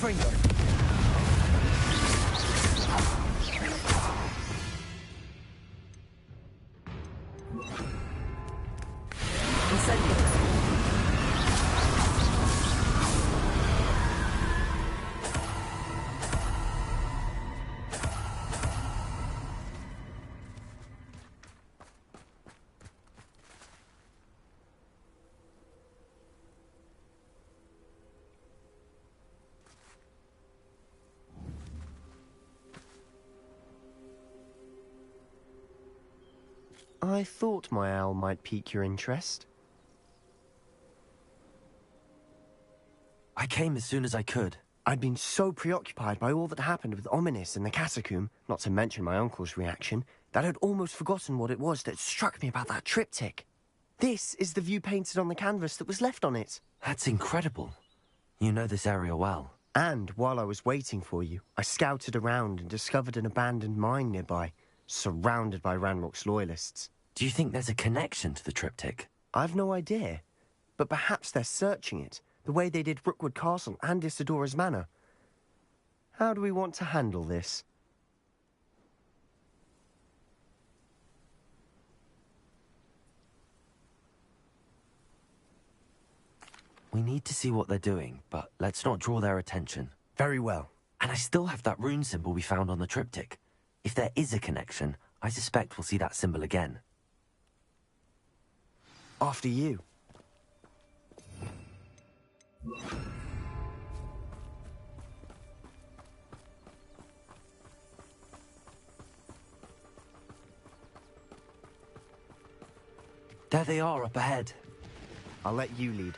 Confringo. Incendio. I thought my owl might pique your interest. I came as soon as I could. I'd been so preoccupied by all that happened with Ominis and the catacomb, not to mention my uncle's reaction, that I'd almost forgotten what it was that struck me about that triptych. This is the view painted on the canvas that was left on it. That's incredible. You know this area well. And while I was waiting for you, I scouted around and discovered an abandoned mine nearby, surrounded by Ranrock's loyalists. Do you think there's a connection to the triptych? I've no idea, but perhaps they're searching it, the way they did Rookwood Castle and Isidora's Manor. How do we want to handle this? We need to see what they're doing, but let's not draw their attention. Very well. And I still have that rune symbol we found on the triptych. If there is a connection, I suspect we'll see that symbol again. After you. There they are, up ahead. I'll let you lead.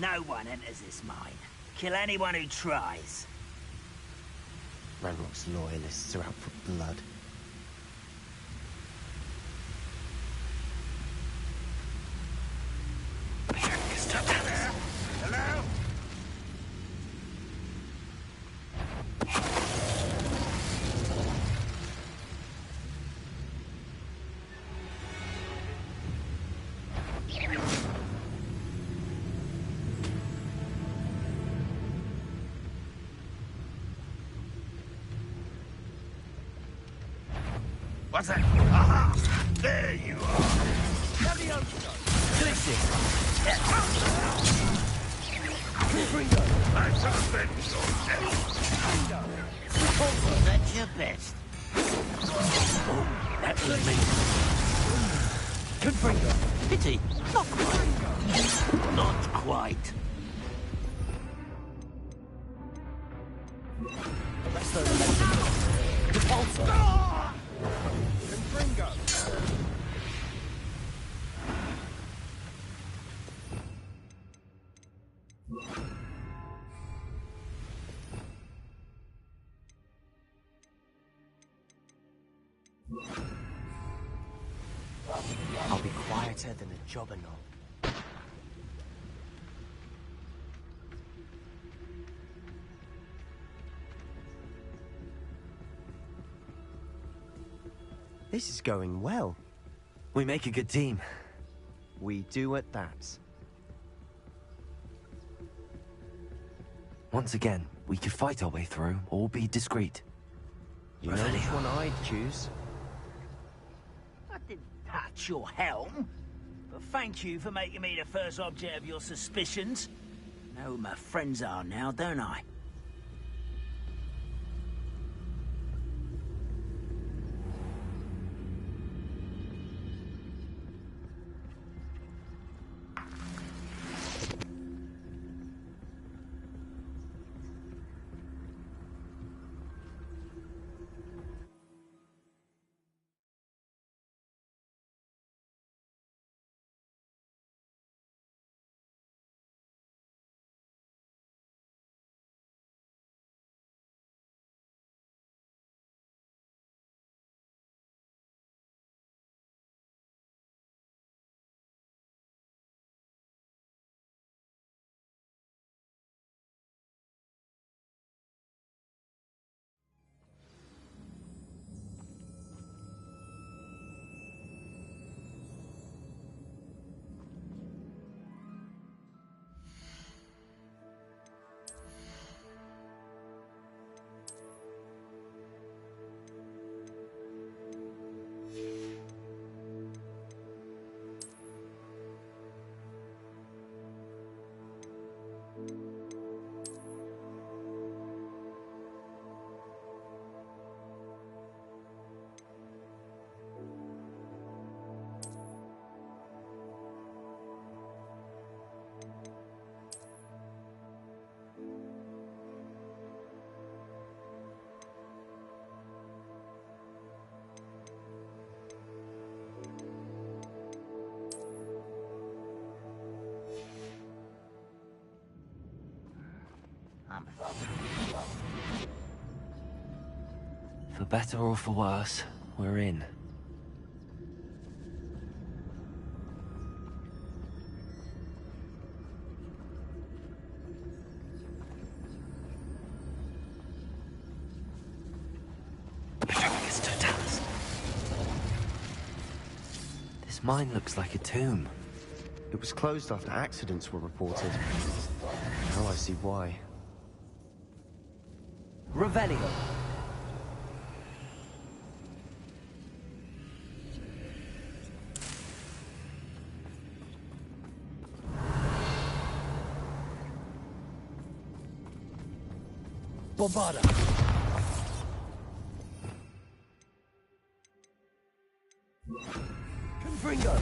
No one enters this mine. Kill anyone who tries. Ranrock's loyalists are out for blood. Hello? What's that? Aha! There you are! I shall avenge your death. That's your best. That was me. Confringo. Pity. Not quite. Not quite. Let's throw the legs. Repulsor. Confringo. I'll be quieter than a jobberknoll. This is going well. We make a good team. We do at that. Once again, we could fight our way through, or be discreet. You know which one I'd choose. I didn't touch your helm. But thank you for making me the first object of your suspicions. Know who my friends are now, don't I? For better or for worse, we're in. This mine looks like a tomb. It was closed after accidents were reported. Now I see why. Revelio. Bombarda. Confringo.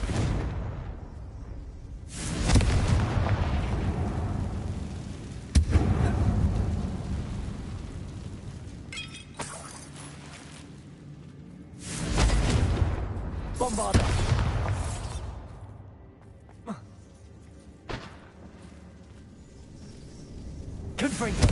Bombarda. Confringo.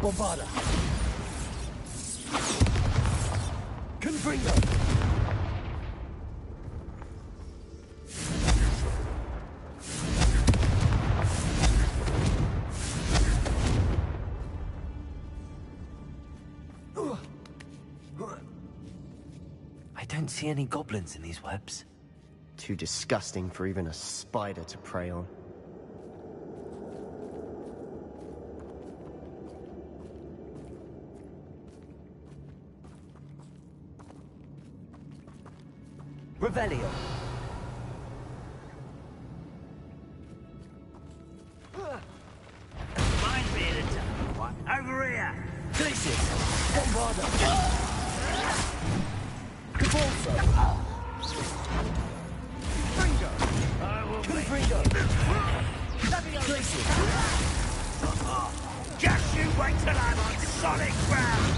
Bombarda. Confringo. I don't see any goblins in these webs. Too disgusting for even a spider to prey on. Revelio. Mind me at a time. What? Over here! Glacius. Bombarda. Cabalso. Confringo. I will Confringo. Glacius. just you wait till I'm on solid ground!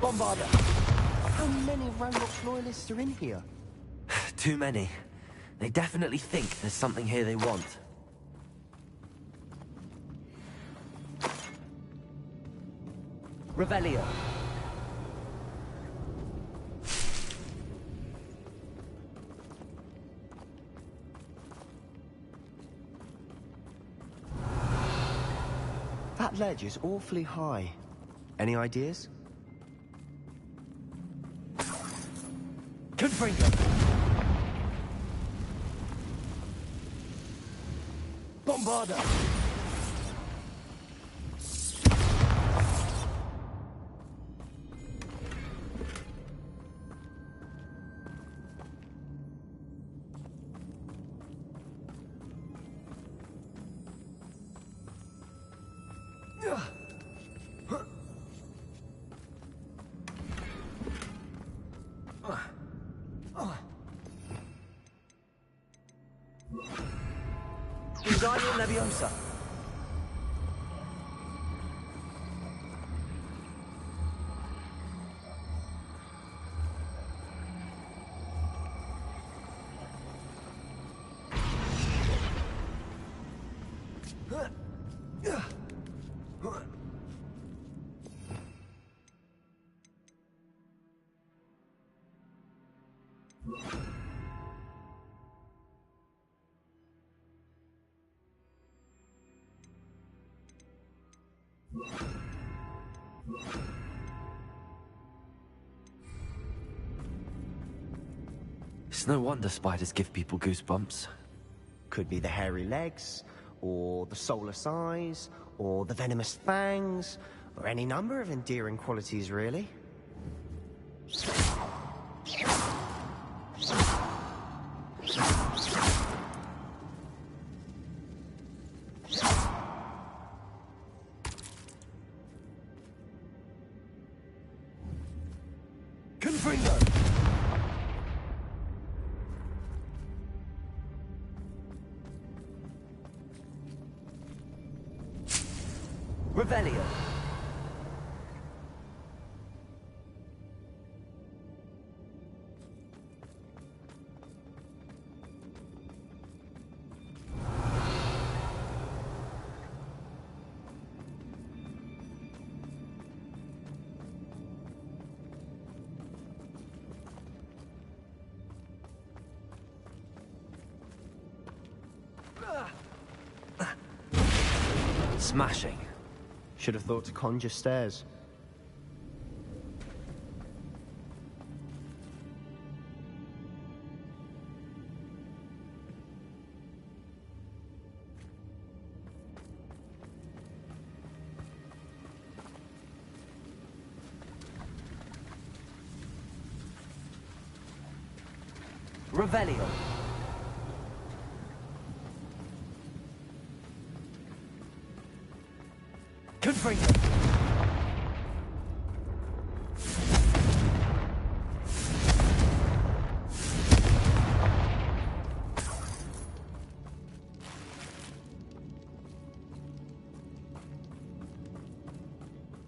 Bombarda. How many Ranrock's loyalists are in here? Too many. They definitely think there's something here they want. Revelio. That ledge is awfully high. Any ideas? Confringo. Bombarda. Wingardium Leviosa. It's no wonder spiders give people goosebumps. Could be the hairy legs, or the soulless eyes, or the venomous fangs, or any number of endearing qualities, really. Confringo! Revelio. Smashing. Should have thought to conjure stairs. Revelio. Confringo!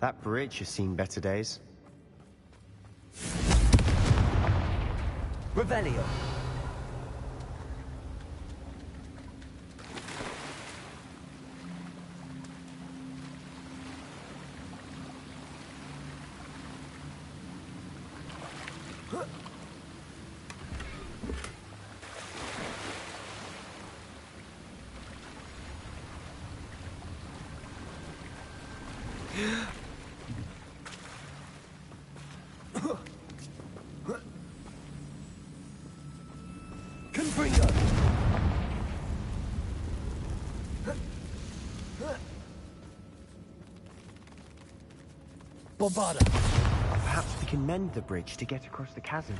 That bridge has seen better days. Revelio. Confringo! Bombarda! Perhaps we can mend the bridge to get across the chasm.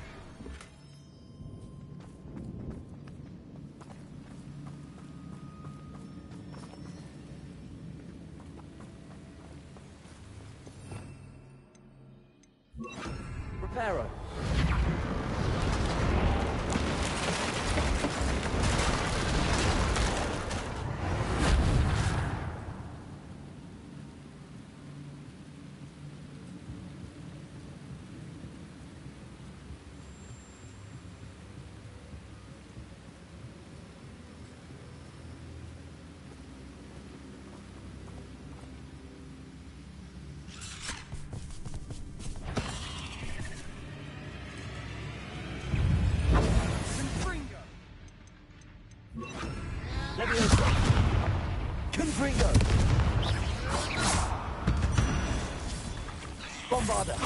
Reparo. Confringo! Bombarda!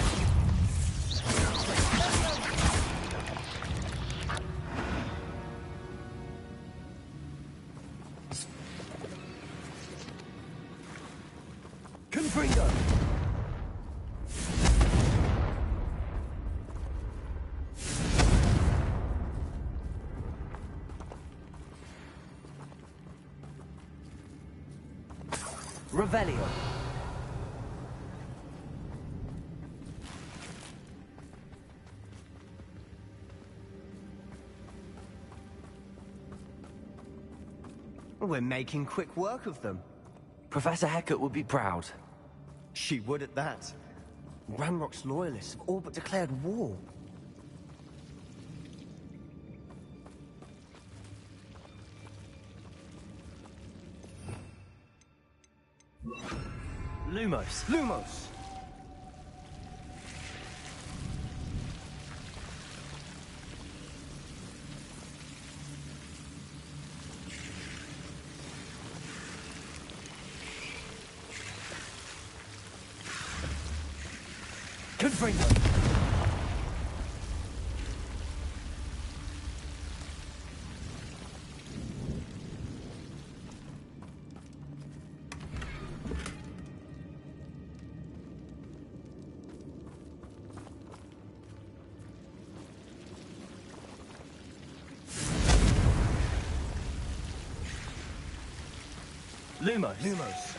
Confringo! Revelio. We're making quick work of them. Professor Hecat would be proud. She would at that. Ranrock's loyalists have all but declared war. Lumos. Lumos! Confringo! Lumos. Lumos!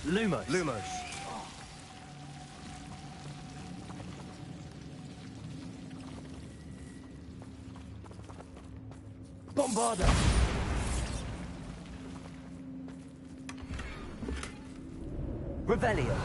Lumos. Lumos. Bombarda. Revelio.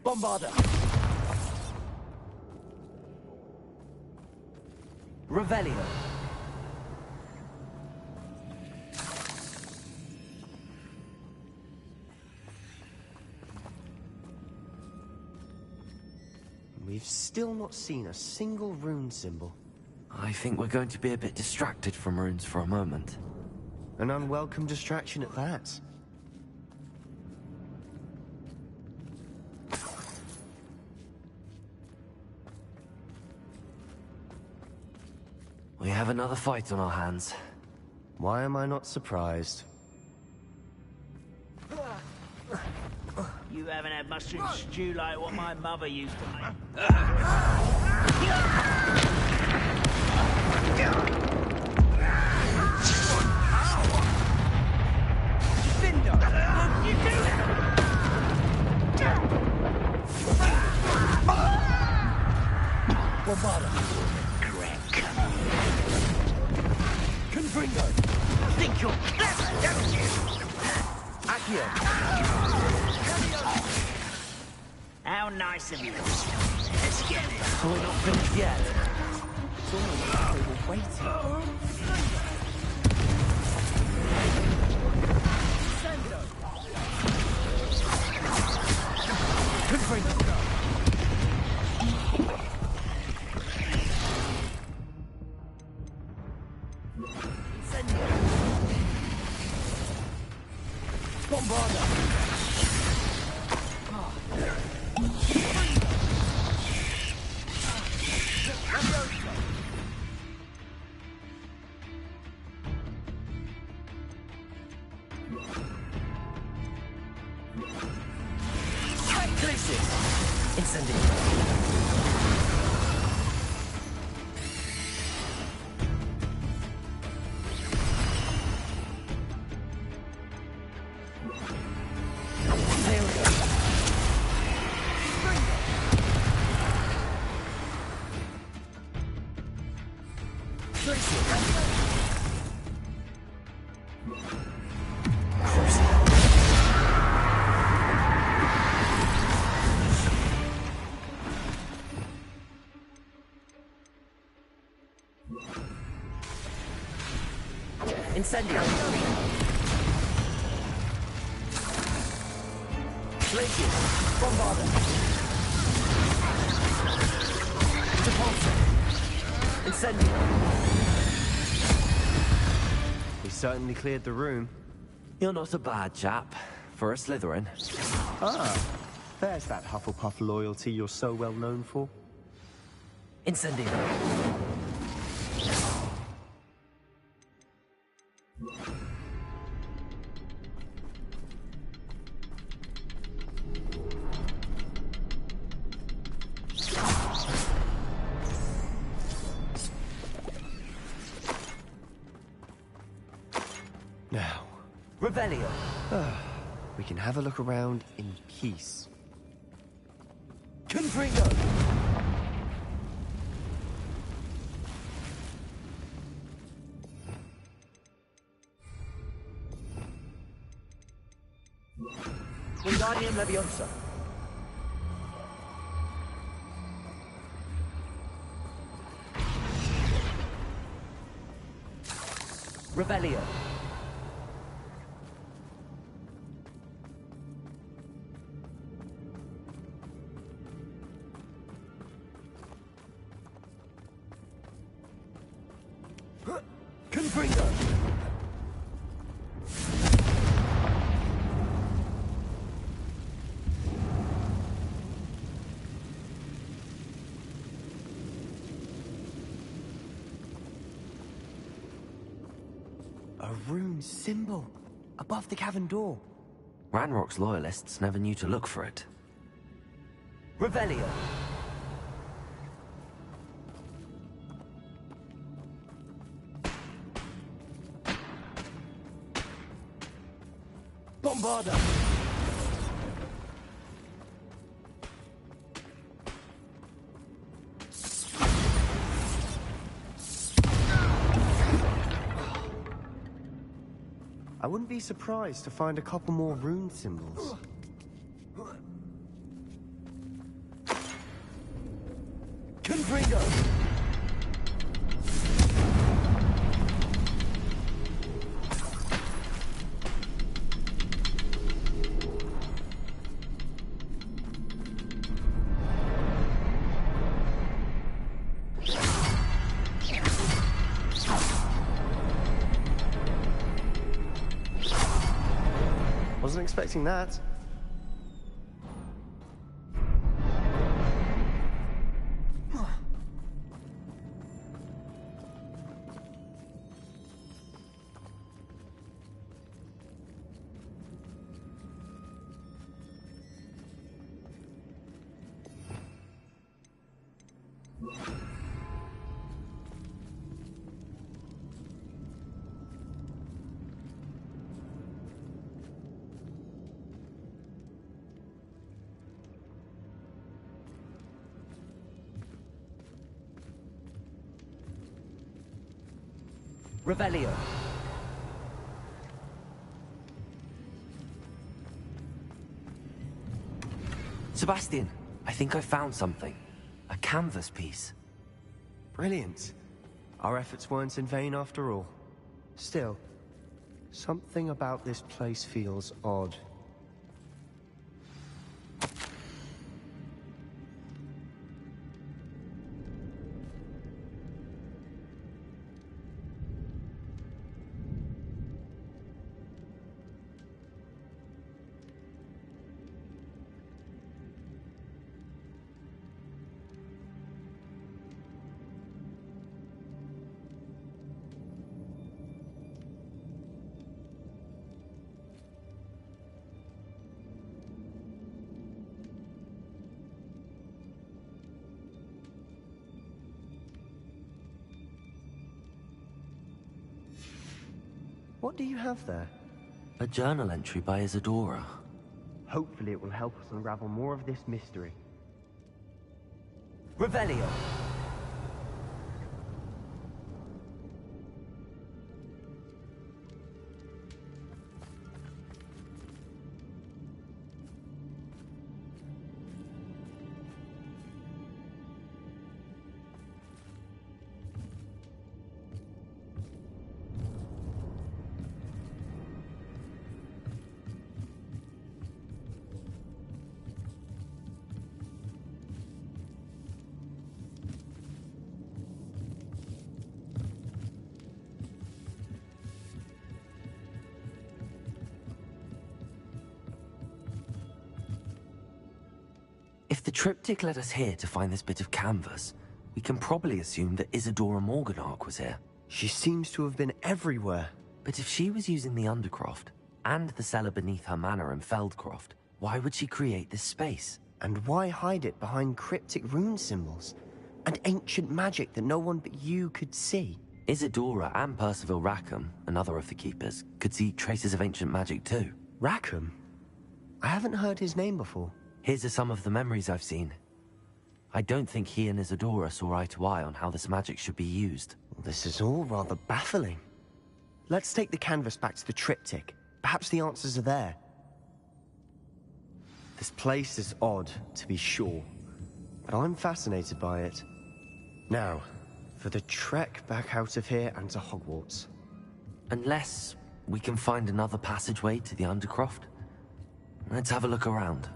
Bombarda. Revelio. We've still not seen a single rune symbol. I think we're going to be a bit distracted from runes for a moment. An unwelcome distraction at that. We have another fight on our hands. Why am I not surprised? You haven't had mustard and stew like what my mother used to make. Bombarda. Crack. Confringo. Think you're clever, don't you? Accio. How nice of you. Let's get it. We're not finished yet. It's almost like they were waiting. Confringo. Bombarda. Incendio. Glacius. Bombarda. Depulso. Incendio. We certainly cleared the room. You're not a bad chap for a Slytherin. Ah, there's that Hufflepuff loyalty you're so well known for. Incendio. Now, Revelio. we can have a look around in peace. Confringo. Wingardium Leviosa. Revelio. Confringo. A rune symbol above the cavern door. Ranrock's loyalists never knew to look for it. Revelio. Bombarda. I wouldn't be surprised to find a couple more rune symbols. Confringo. Wasn't expecting that. Revelio. Sebastian, I think I found something. A canvas piece. Brilliant. Our efforts weren't in vain after all. Still, something about this place feels odd. What do you have there? A journal entry by Isadora. Hopefully it will help us unravel more of this mystery. Revelio. If the triptych led us here to find this bit of canvas, we can probably assume that Isadora Morganark was here. She seems to have been everywhere. But if she was using the Undercroft, and the cellar beneath her manor in Feldcroft, why would she create this space? And why hide it behind cryptic rune symbols? And ancient magic that no one but you could see? Isadora and Percival Rackham, another of the Keepers, could see traces of ancient magic too. Rackham? I haven't heard his name before. Here's are some of the memories I've seen. I don't think he and Isadora saw eye to eye on how this magic should be used. This is all rather baffling. Let's take the canvas back to the triptych. Perhaps the answers are there. This place is odd, to be sure, but I'm fascinated by it. Now, for the trek back out of here and to Hogwarts. Unless we can find another passageway to the Undercroft. Let's have a look around.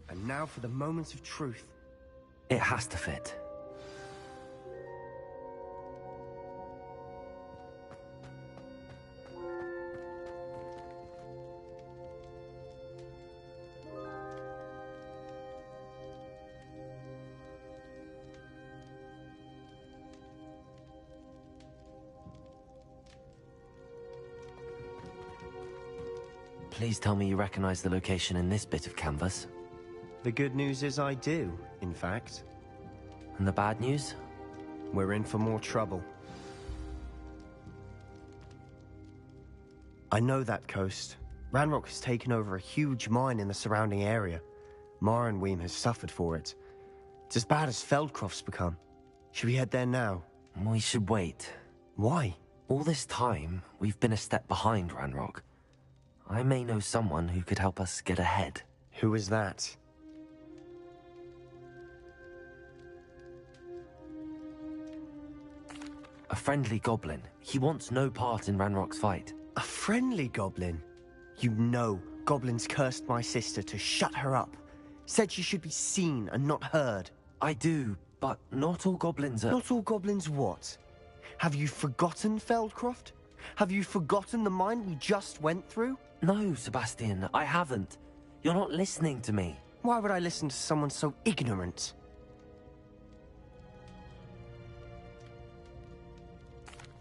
And now for the moments of truth. It has to fit. Please tell me you recognize the location in this bit of canvas. The good news is I do, in fact. And the bad news? We're in for more trouble. I know that coast. Ranrock has taken over a huge mine in the surrounding area. Mornweem has suffered for it. It's as bad as Feldcroft's become. Should we head there now? We should wait. Why? All this time, we've been a step behind Ranrock. I may know someone who could help us get ahead. Who is that? A friendly goblin. He wants no part in Ranrock's fight. A friendly goblin? You know, goblins cursed my sister to shut her up. Said she should be seen and not heard. I do, but not all goblins are... Not all goblins what? Have you forgotten Feldcroft? Have you forgotten the mine we just went through? No, Sebastian, I haven't. You're not listening to me. Why would I listen to someone so ignorant?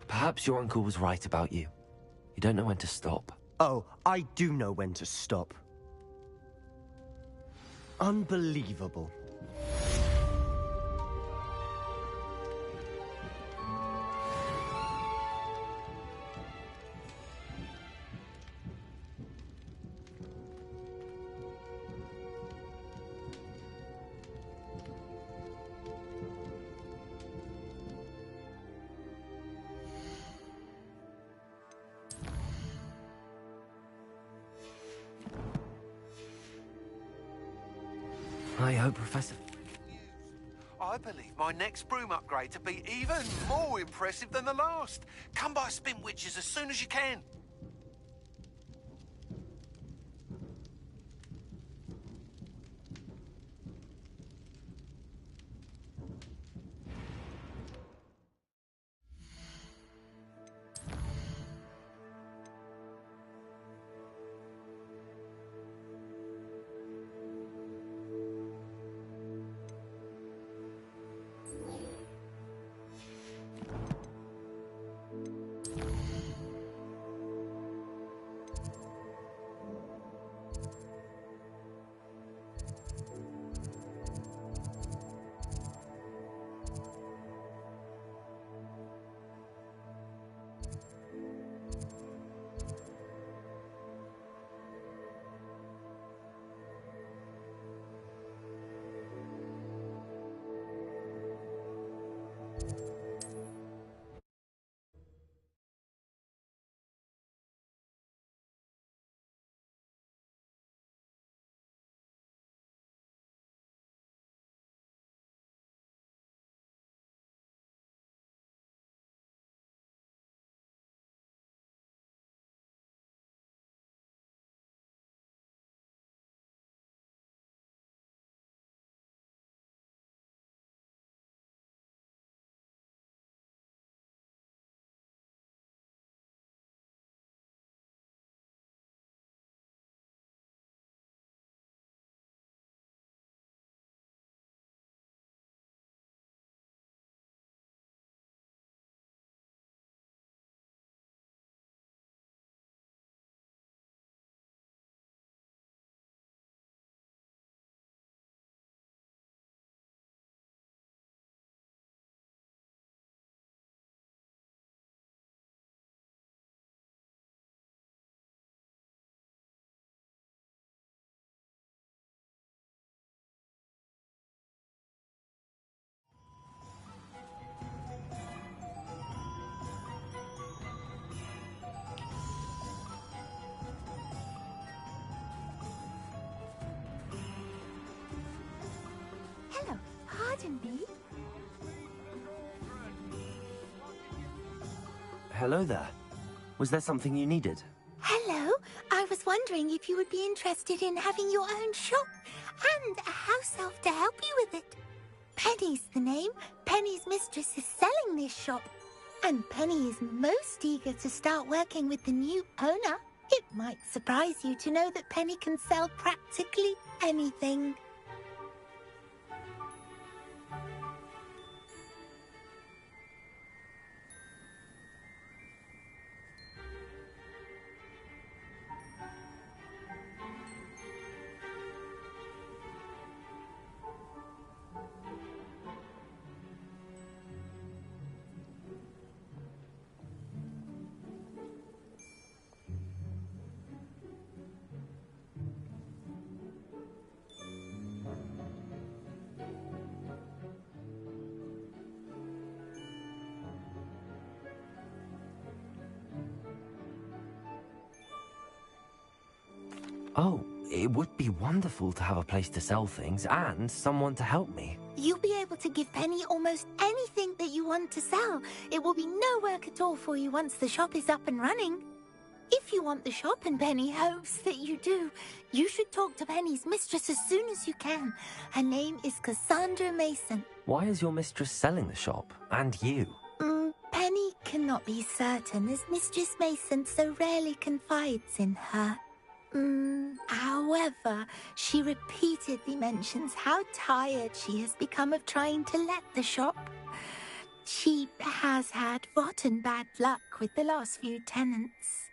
Perhaps your uncle was right about you. You don't know when to stop. Oh, I do know when to stop. Unbelievable. I hope Professor... I believe my next broom upgrade to be even more impressive than the last. Come by Spin Witches as soon as you can. Certainly. Hello there. Was there something you needed? Hello. I was wondering if you would be interested in having your own shop and a house elf to help you with it. Penny's the name. Penny's mistress is selling this shop. And Penny is most eager to start working with the new owner. It might surprise you to know that Penny can sell practically anything. Oh, it would be wonderful to have a place to sell things and someone to help me. You'll be able to give Penny almost anything that you want to sell. It will be no work at all for you once the shop is up and running. If you want the shop, and Penny hopes that you do, you should talk to Penny's mistress as soon as you can. Her name is Cassandra Mason. Why is your mistress selling the shop? And you? Penny cannot be certain, as Mistress Mason so rarely confides in her. However, she repeatedly mentions how tired she has become of trying to let the shop. She has had rotten bad luck with the last few tenants.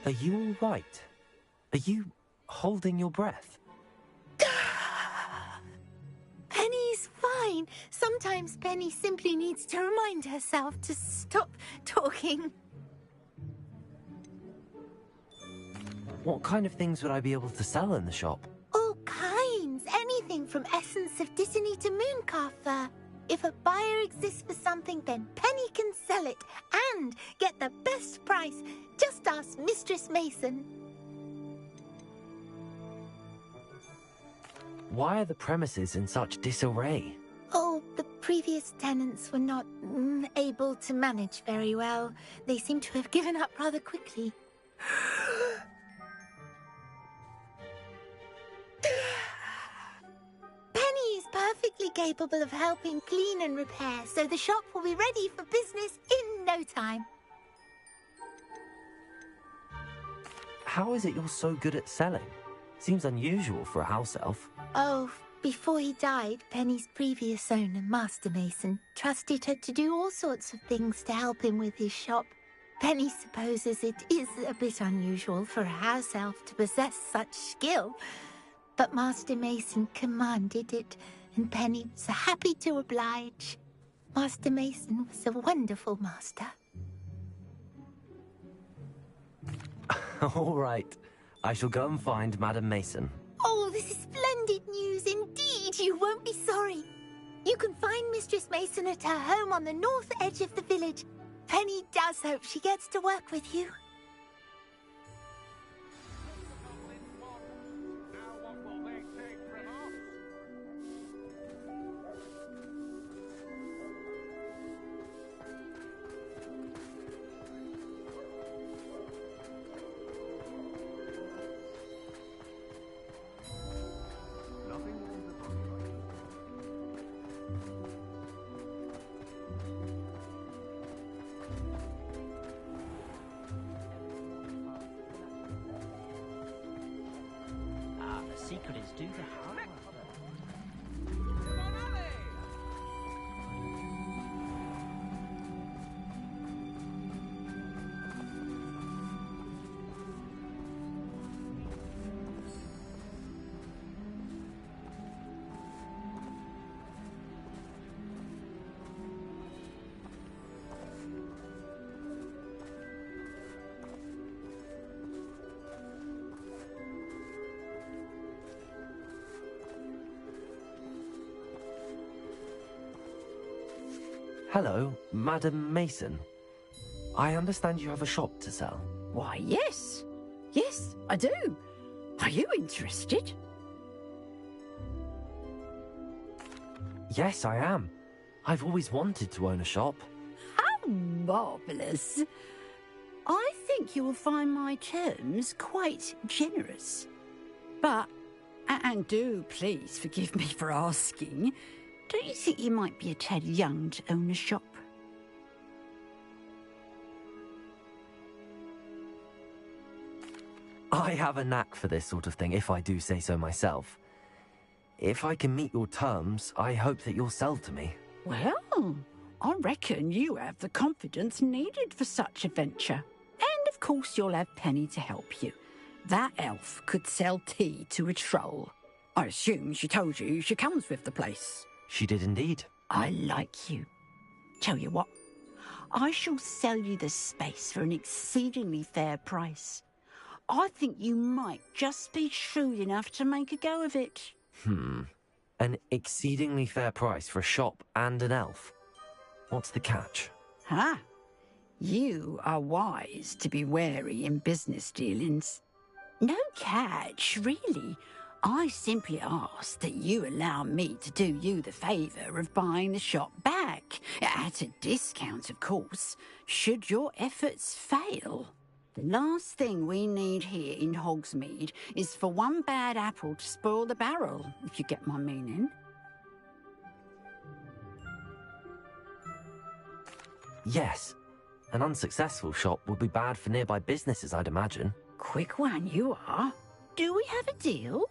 Are you all right? Are you holding your breath? Penny's fine. Sometimes Penny simply needs to remind herself to stop talking. What kind of things would I be able to sell in the shop? All kinds. Anything from essence of Dittany to Mooncar fur. If a buyer exists for something, then Penny can sell it and get the best price. Just ask Mistress Mason. Why are the premises in such disarray? Oh, the previous tenants were not able to manage very well. They seem to have given up rather quickly. Penny is perfectly capable of helping clean and repair, so the shop will be ready for business in no time. How is it you're so good at selling? Seems unusual for a house elf. Oh, before he died, Penny's previous owner, Master Mason, trusted her to do all sorts of things to help him with his shop. Penny supposes it is a bit unusual for a house elf to possess such skill, but Master Mason commanded it, and Penny was happy to oblige. Master Mason was a wonderful master. All right. I shall go and find Madam Mason. Oh, this is splendid news indeed. You won't be sorry. You can find Mistress Mason at her home on the north edge of the village. Penny does hope she gets to work with you. The secret is do the hard work. Hello, Madam Mason. I understand you have a shop to sell. Why, yes. Yes, I do. Are you interested? Yes, I am. I've always wanted to own a shop. How marvellous. I think you will find my terms quite generous. But, and do please forgive me for asking, don't you think you might be a tad young to own a shop? I have a knack for this sort of thing, if I do say so myself. If I can meet your terms, I hope that you'll sell to me. Well, I reckon you have the confidence needed for such a venture. And of course you'll have Penny to help you. That elf could sell tea to a troll. I assume she told you she comes with the place. She did indeed. I like you. Tell you what, I shall sell you the space for an exceedingly fair price. I think you might just be shrewd enough to make a go of it. An exceedingly fair price for a shop and an elf. What's the catch? Huh? You are wise to be wary in business dealings. No catch, really. I simply ask that you allow me to do you the favour of buying the shop back, at a discount, of course, should your efforts fail. The last thing we need here in Hogsmeade is for one bad apple to spoil the barrel, if you get my meaning. Yes. An unsuccessful shop would be bad for nearby businesses, I'd imagine. Quick one you are. Do we have a deal?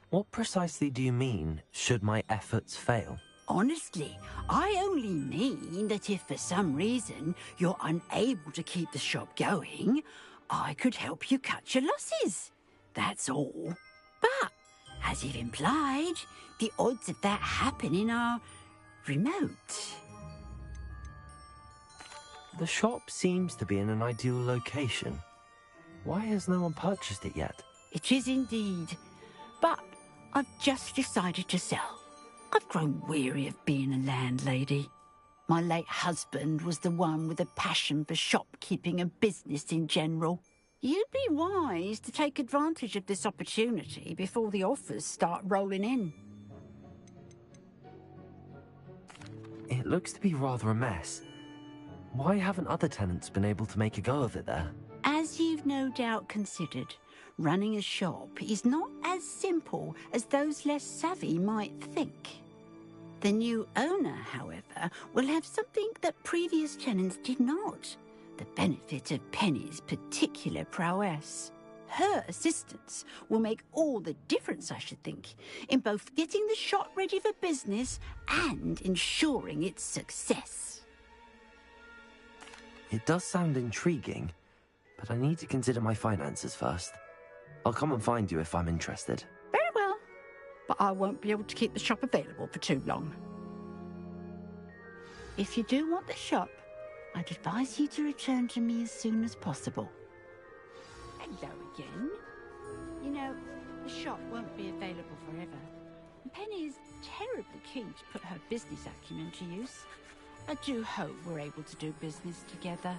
What precisely do you mean, should my efforts fail? Honestly, I only mean that if for some reason you're unable to keep the shop going, I could help you cut your losses. That's all. But, as you've implied, the odds of that happening are remote. The shop seems to be in an ideal location. Why has no one purchased it yet? It is indeed. But I've just decided to sell. I've grown weary of being a landlady. My late husband was the one with a passion for shopkeeping and business in general. You'd be wise to take advantage of this opportunity before the offers start rolling in. It looks to be rather a mess. Why haven't other tenants been able to make a go of it there? As you've no doubt considered, running a shop is not as simple as those less savvy might think. The new owner, however, will have something that previous tenants did not. The benefit of Penny's particular prowess. Her assistance will make all the difference, I should think, in both getting the shop ready for business and ensuring its success. It does sound intriguing, but I need to consider my finances first. I'll come and find you if I'm interested. Very well, but I won't be able to keep the shop available for too long. If you do want the shop, I'd advise you to return to me as soon as possible. Hello again. You know, the shop won't be available forever. And Penny is terribly keen to put her business acumen to use. I do hope we're able to do business together.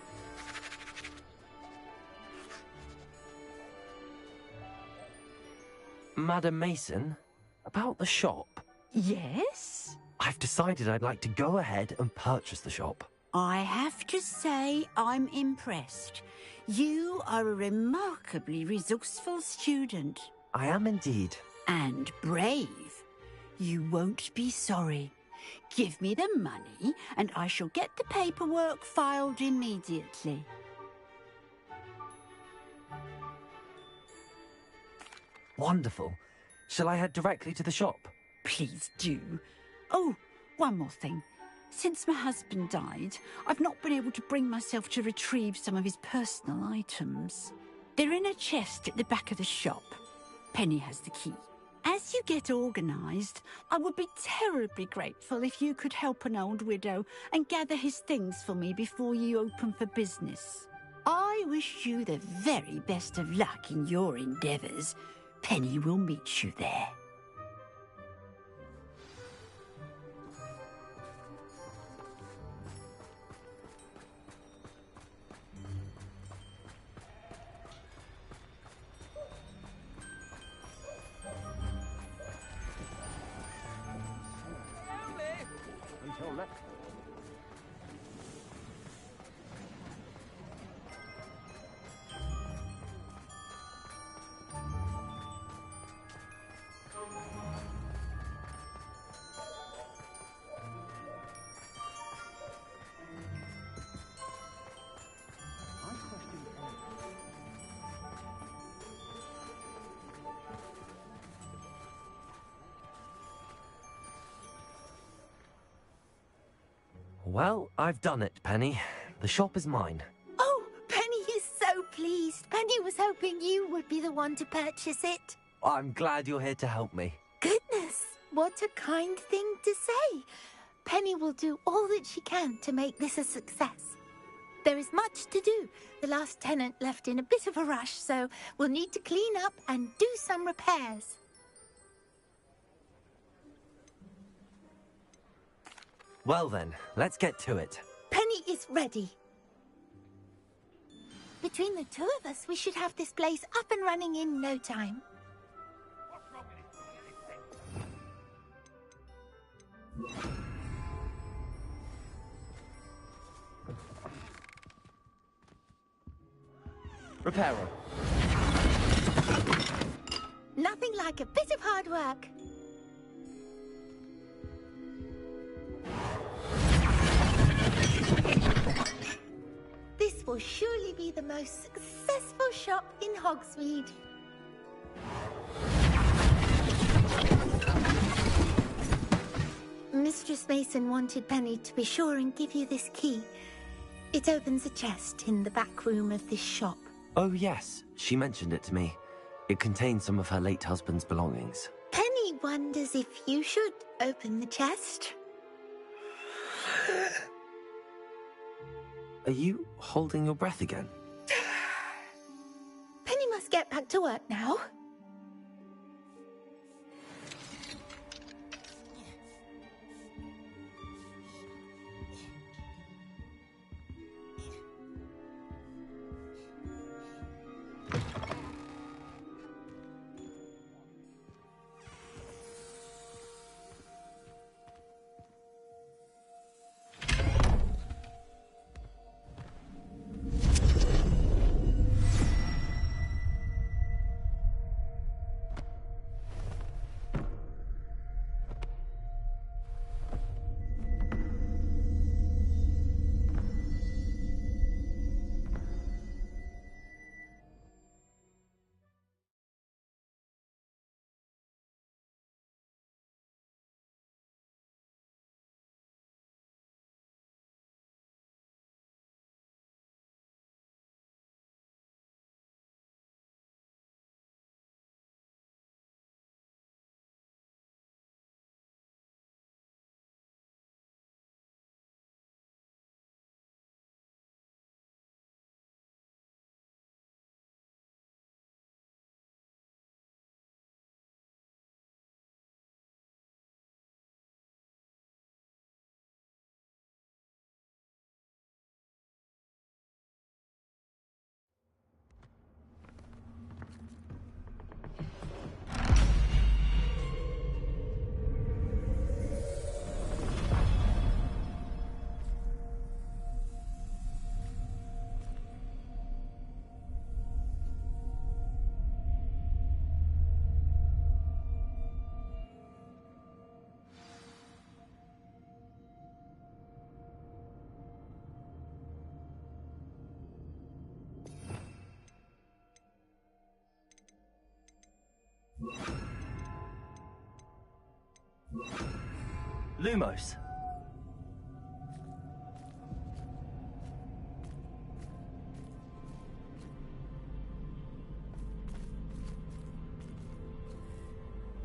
Madam Mason, about the shop. Yes? I've decided I'd like to go ahead and purchase the shop. I have to say I'm impressed. You are a remarkably resourceful student. I am indeed. And brave. You won't be sorry. Give me the money, and I shall get the paperwork filed immediately. Wonderful. Shall I head directly to the shop? Please do. Oh, one more thing. Since my husband died, I've not been able to bring myself to retrieve some of his personal items. They're in a chest at the back of the shop. Penny has the key. As you get organised, I would be terribly grateful if you could help an old widow and gather his things for me before you open for business. I wish you the very best of luck in your endeavours. Penny will meet you there. Well, I've done it, Penny. The shop is mine. Oh, Penny is so pleased. Penny was hoping you would be the one to purchase it. I'm glad you're here to help me. Goodness, what a kind thing to say. Penny will do all that she can to make this a success. There is much to do. The last tenant left in a bit of a rush, so we'll need to clean up and do some repairs. Well then, let's get to it. Penny is ready. Between the two of us, we should have this place up and running in no time. Reparo. Nothing like a bit of hard work. This will surely be the most successful shop in Hogsmeade. Mistress Mason wanted Penny to be sure and give you this key. It opens a chest in the back room of this shop. Oh yes, she mentioned it to me. It contains some of her late husband's belongings. Penny wonders if you should open the chest. Are you holding your breath again? Penny must get back to work now. Lumos.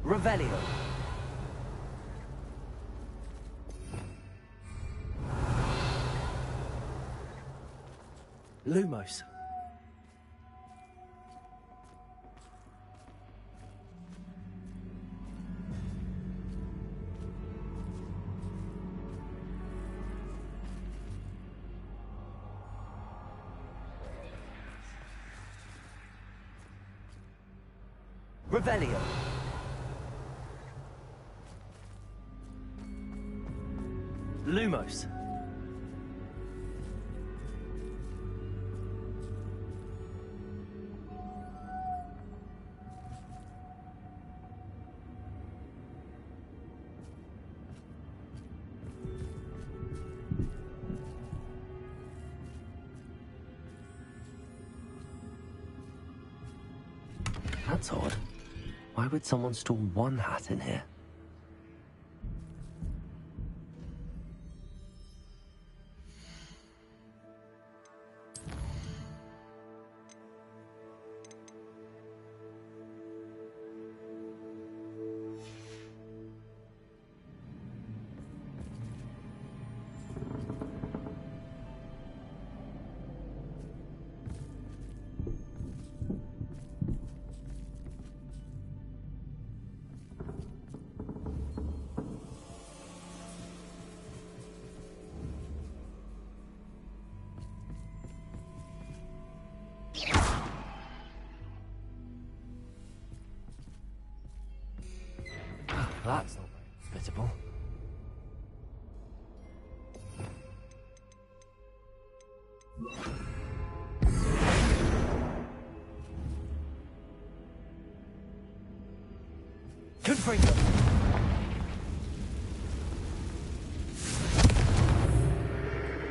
Revelio. Lumos. Revelio. Lumos. That's odd. Why would someone store one hat in here? That's not very hospitable. Confringo!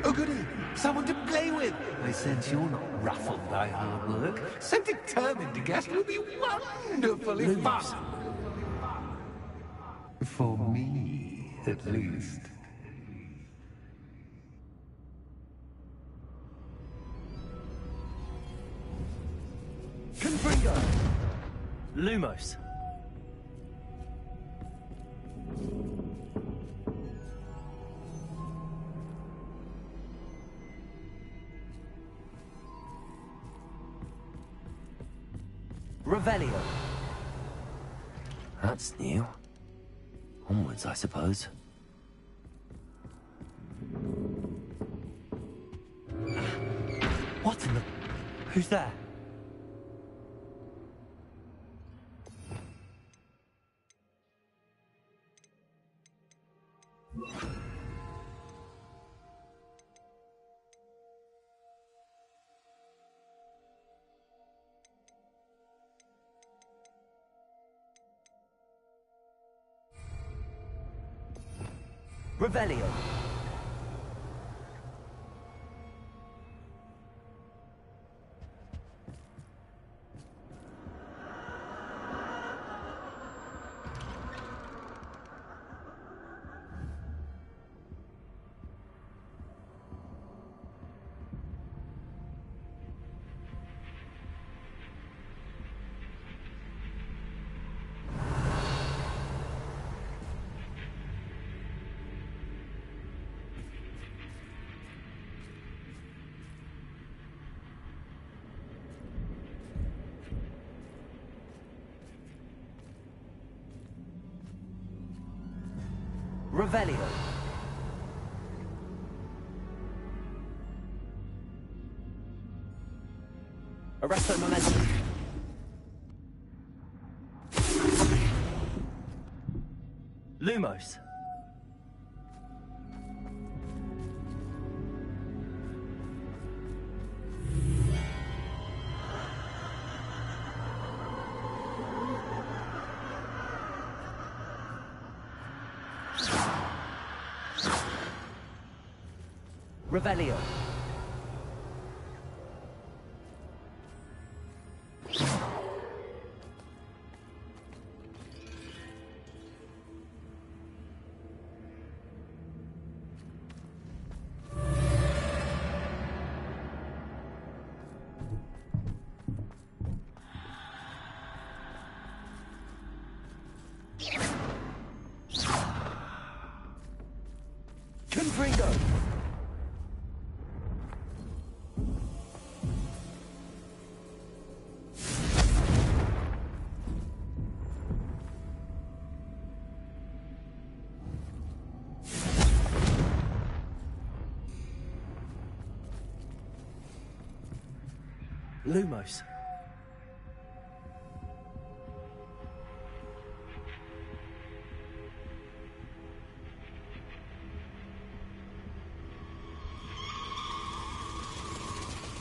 Oh, goody! Someone to play with! I sense you're not ruffled by hard work. So determined to guess will be wonderfully fun! For me, at least. Confringo! Lumos. Revelio. That's new. Onwards, I suppose. What in the... Who's there? Revelio. Revelio. Arresto momentum. Lumos. Revelio. Confringo! Lumos.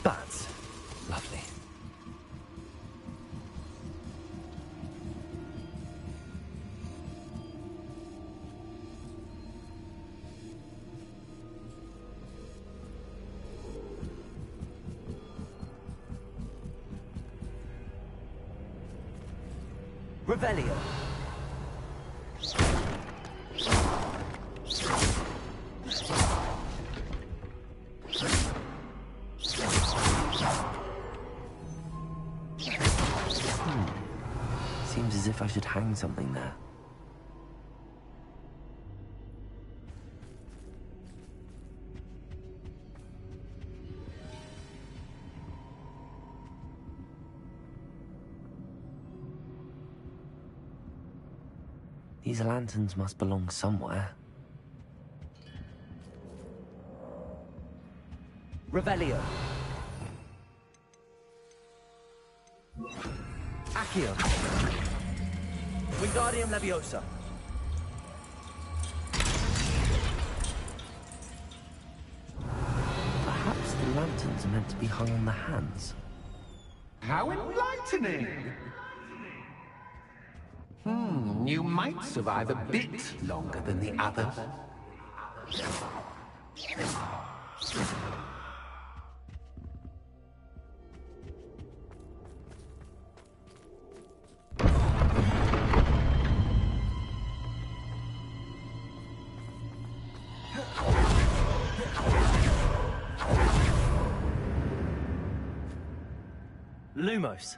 That's lovely. Revelio. Seems as if I should hang something there. These lanterns must belong somewhere. Revelio. Accio. Wingardium Leviosa. lanterns are meant to be hung on the hands. How enlightening! You might survive a bit longer than the others. Lumos.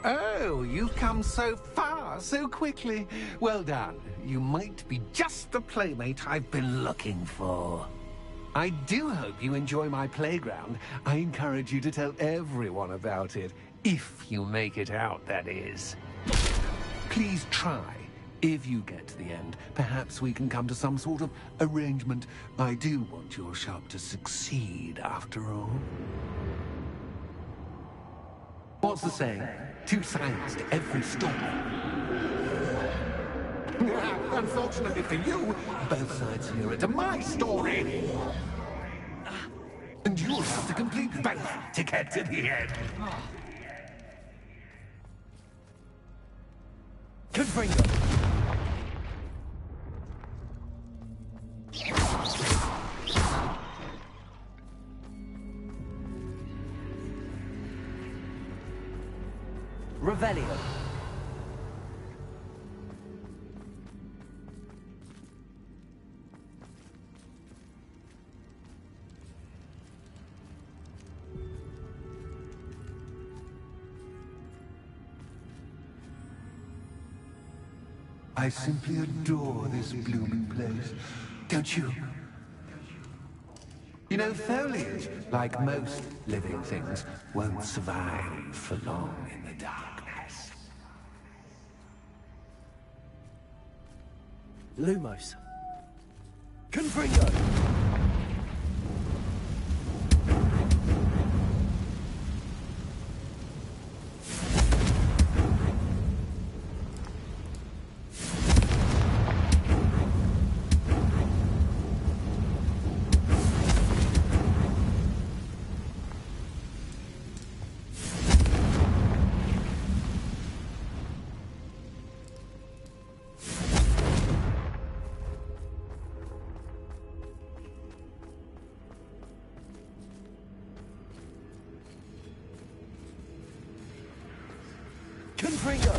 Oh, you've come so far, so quickly. Well done. You might be just the playmate I've been looking for. I do hope you enjoy my playground. I encourage you to tell everyone about it. If you make it out, that is. Please try. If you get to the end, perhaps we can come to some sort of arrangement. I do want your shop to succeed, after all. What's the saying? Two sides to every story. Unfortunately for you, both sides hear it to my story. And you'll have to complete both to get to the end. Confringo. Revelio. I simply adore this blooming place, don't you? You know, foliage, like most living things, won't survive for long in the darkness. Lumos. Confringo. Confringo.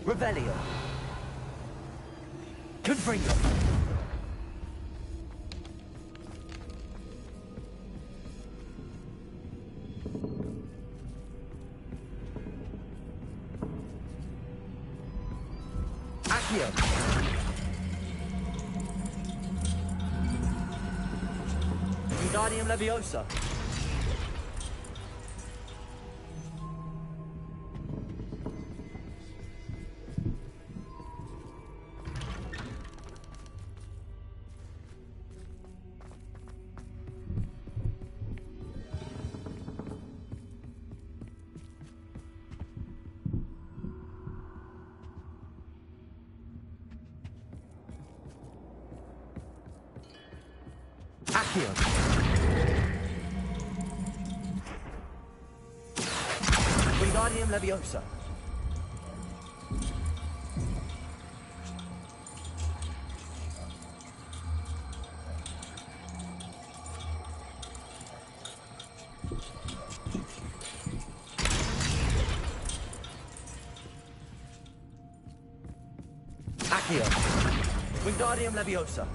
Revelio. Confringo. Accio. Wingardium Leviosa. Accio. Wingardium Leviosa. Accio. Wingardium Leviosa.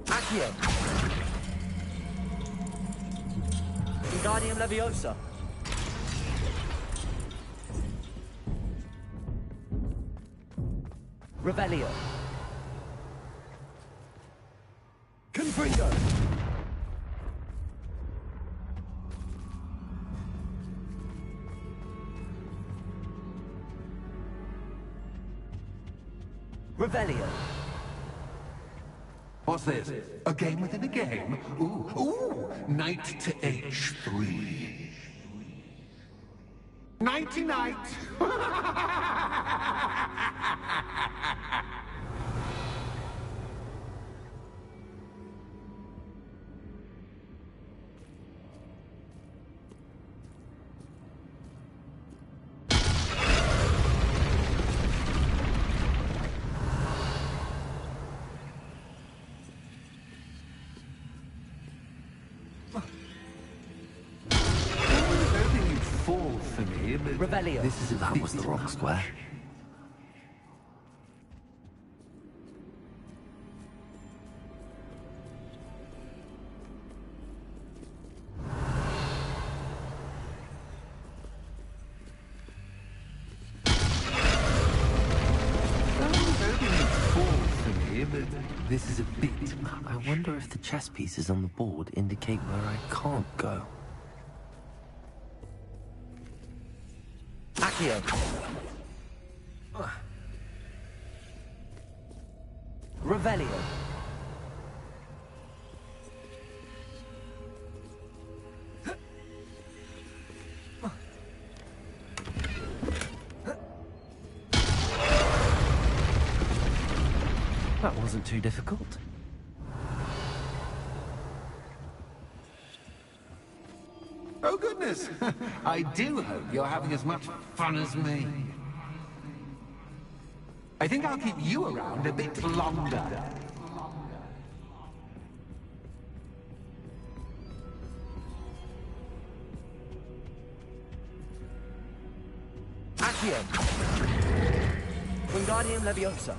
Accio. Wingardium Leviosa. Revelio. Confringo! Revelio. What's this? A game within a game? Ooh, knight to h3. Nighty-night! Fall for me, but Revelio. This is if that was the wrong square. This is a bit... I wonder if the chess pieces on the board indicate where I can't go. Accio. Revelio. That wasn't too difficult. oh goodness! I do hope you're having as much fun as me. I think I'll keep you around a bit longer. Accio. Wingardium Leviosa.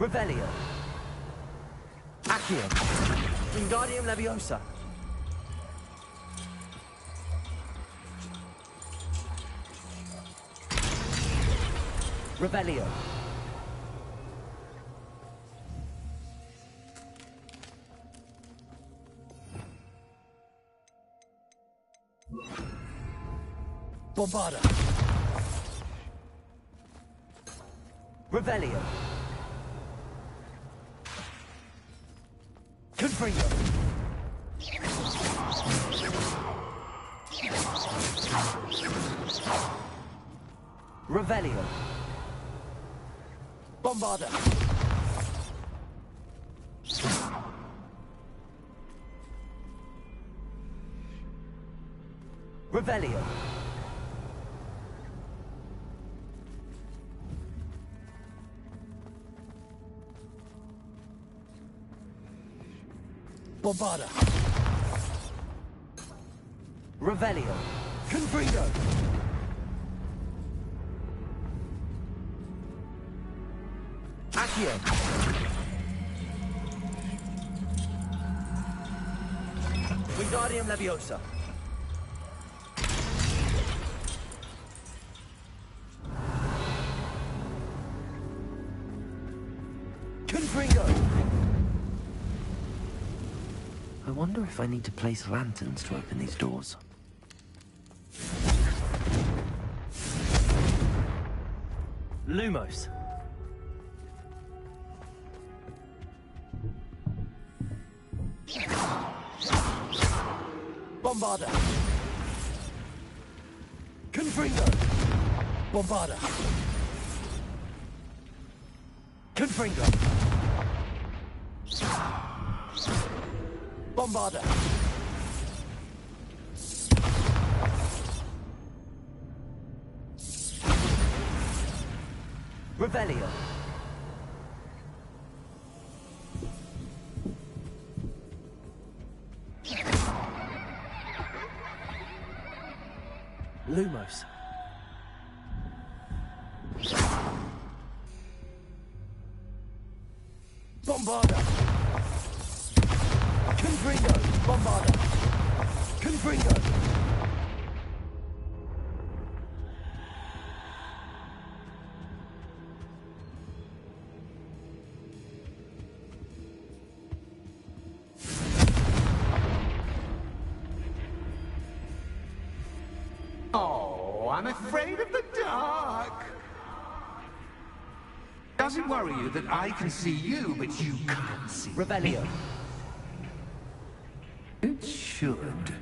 Revelio. Accio. Wingardium Leviosa. Revelio. Bombarda. Revelio. Confringo. Revelio. Bombarda. Revelio. Bombarda. Revelio. Confringo. Accio. Wingardium Leviosa. Confringo. I wonder if I need to place lanterns to open these doors. Lumos. Bombarda. Confringo. Bombarda. Confringo. Bombarda. Revelio. Lumos. Bombarda! Confringo! Bombarda! Confringo! Oh, I'm afraid of the dark. Does it worry you that I can see you, but you can't see me? Revelio! It should.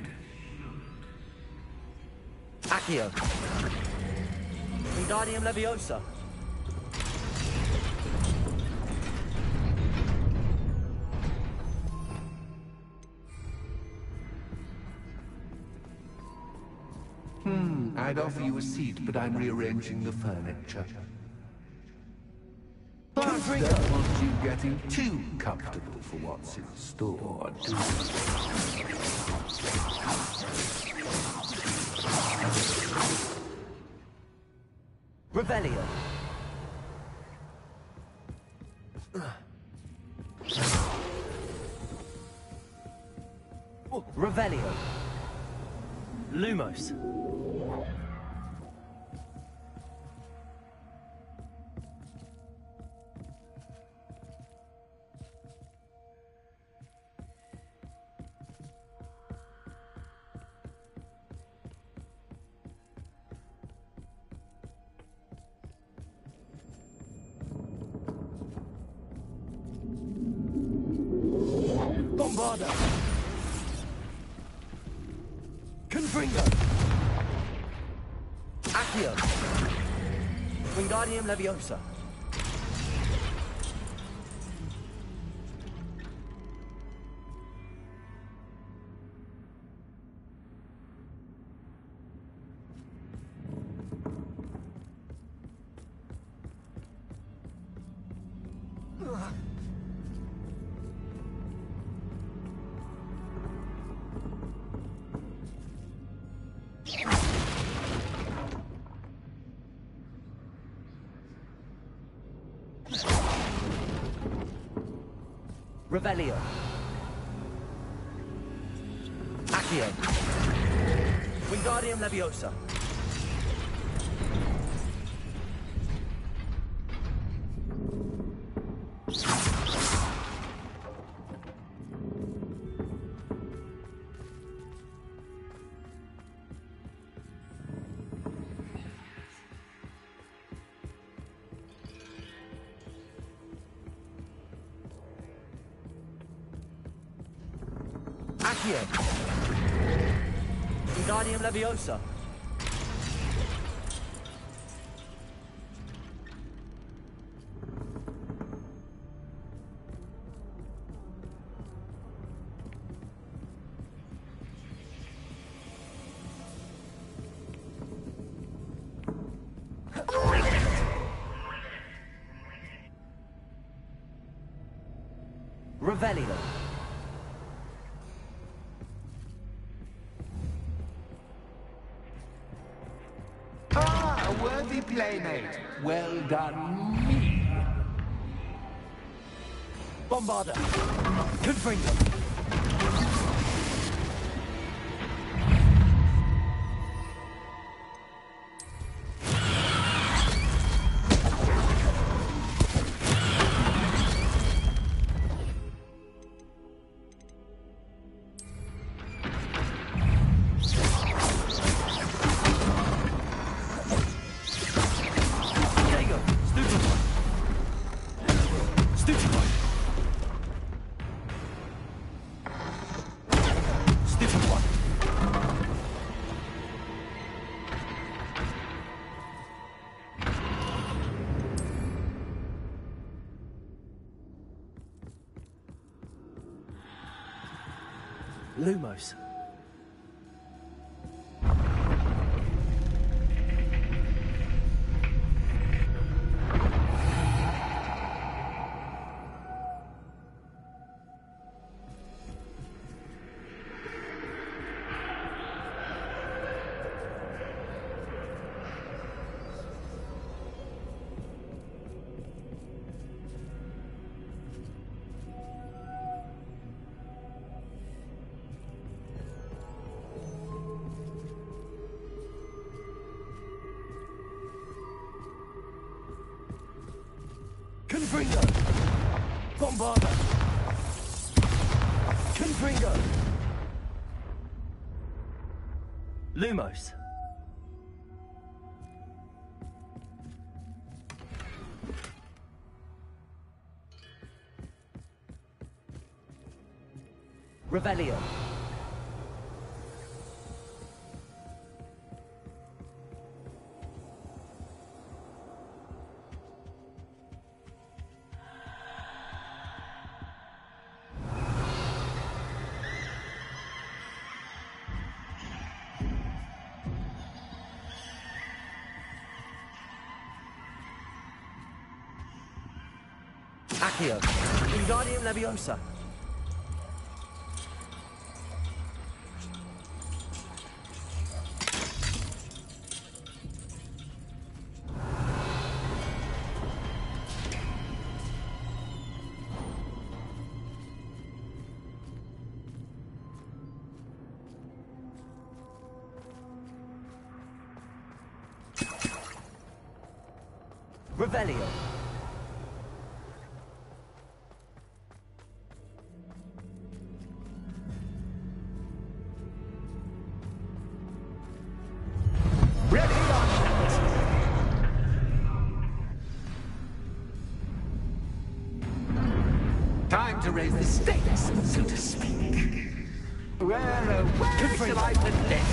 Accio! Wingardium Leviosa! I'd offer you a seat, but I'm rearranging the furniture. Plus, don't want you getting too comfortable for what's in store, do you? Revelio! Revelio! Lumos! Bombarda! Confringo! Accio! Wingardium Leviosa! Revelio. Accio. Wingardium Leviosa. Accio. Wingardium Leviosa. Revelio. Ah, a worthy playmate. Well done, me. Bombarda. Confringo. Lumos. Confringo! Bombarda! Confringo! Lumos! Revelio! Accio! Wingardium Leviosa! Revelio! Ready or not? Time to raise the stakes, so to speak. Where shall I begin?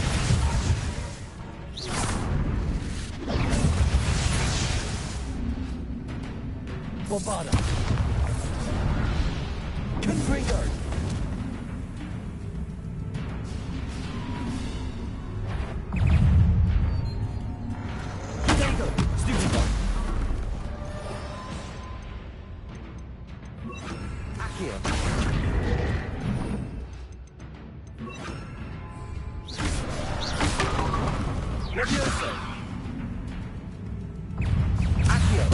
Bombarda! Confringo! Diego! Stupefy! Accio! Leviosa! Accio!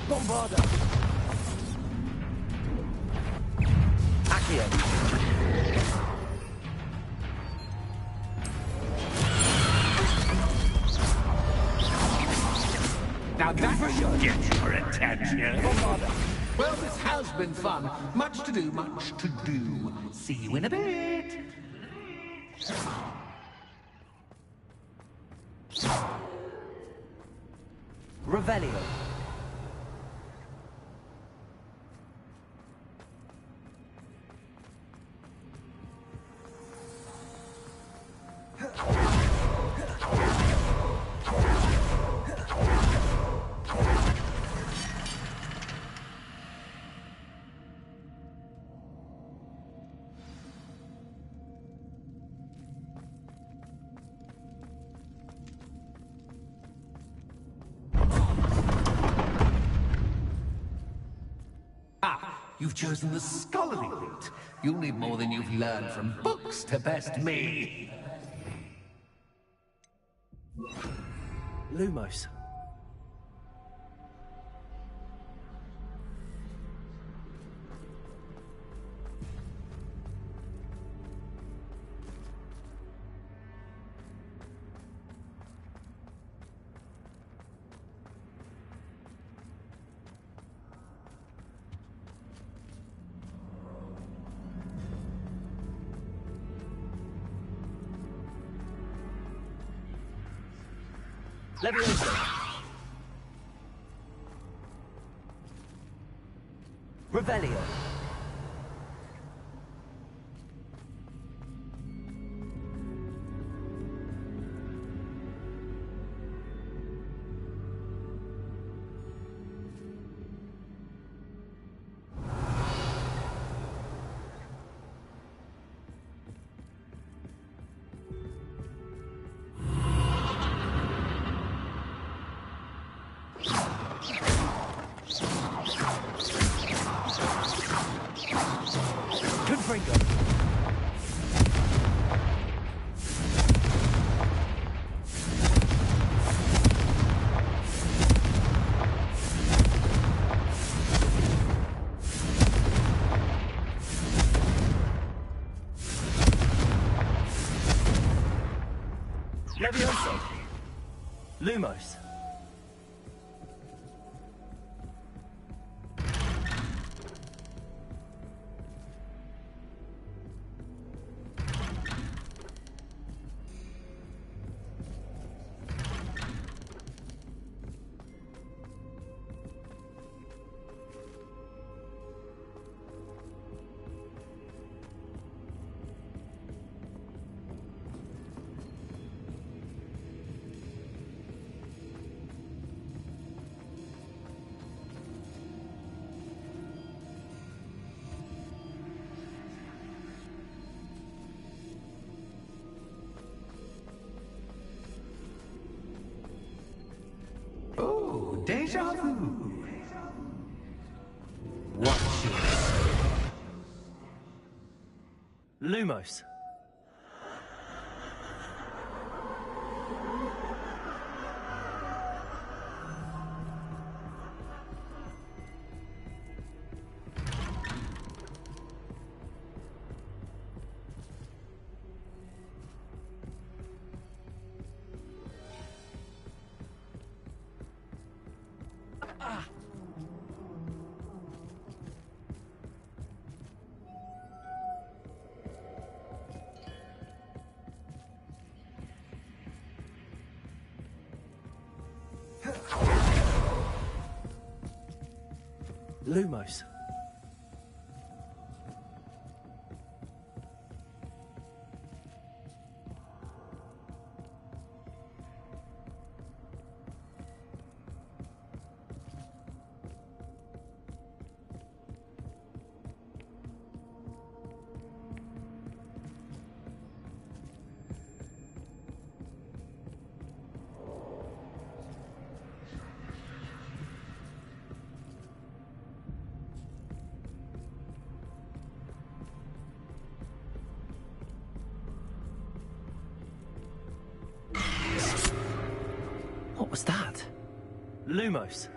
Bombarda! Accio! Now that should get your attention. Bombarda! Well, this has been fun. Much to do, much to do. See you in a bit. Revelio! You've chosen the scholarly route. You'll need more than you've learned from books to best me. Lumos. Leviosa. Revelio. Confringo. Levioso. Lumos. Oh, deja vu. Watch it. Lumos. Lumos. What was that? Lumos.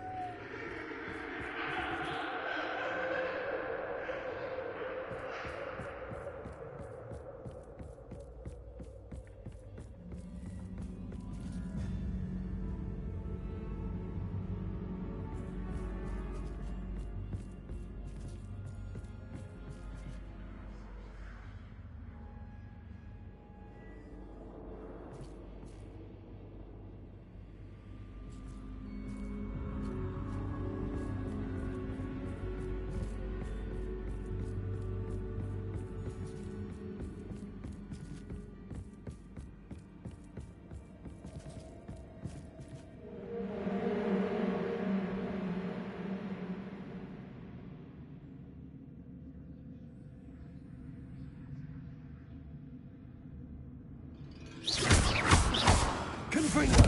Confringo.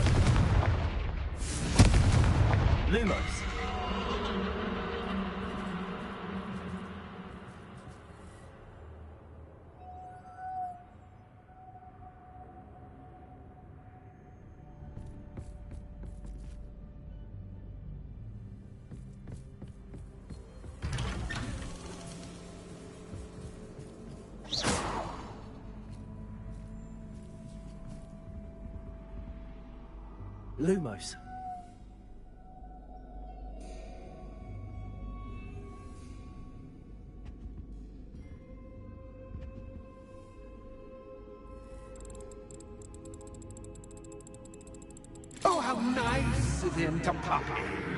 Lumos. Lumos. Oh, how nice of him to pop in.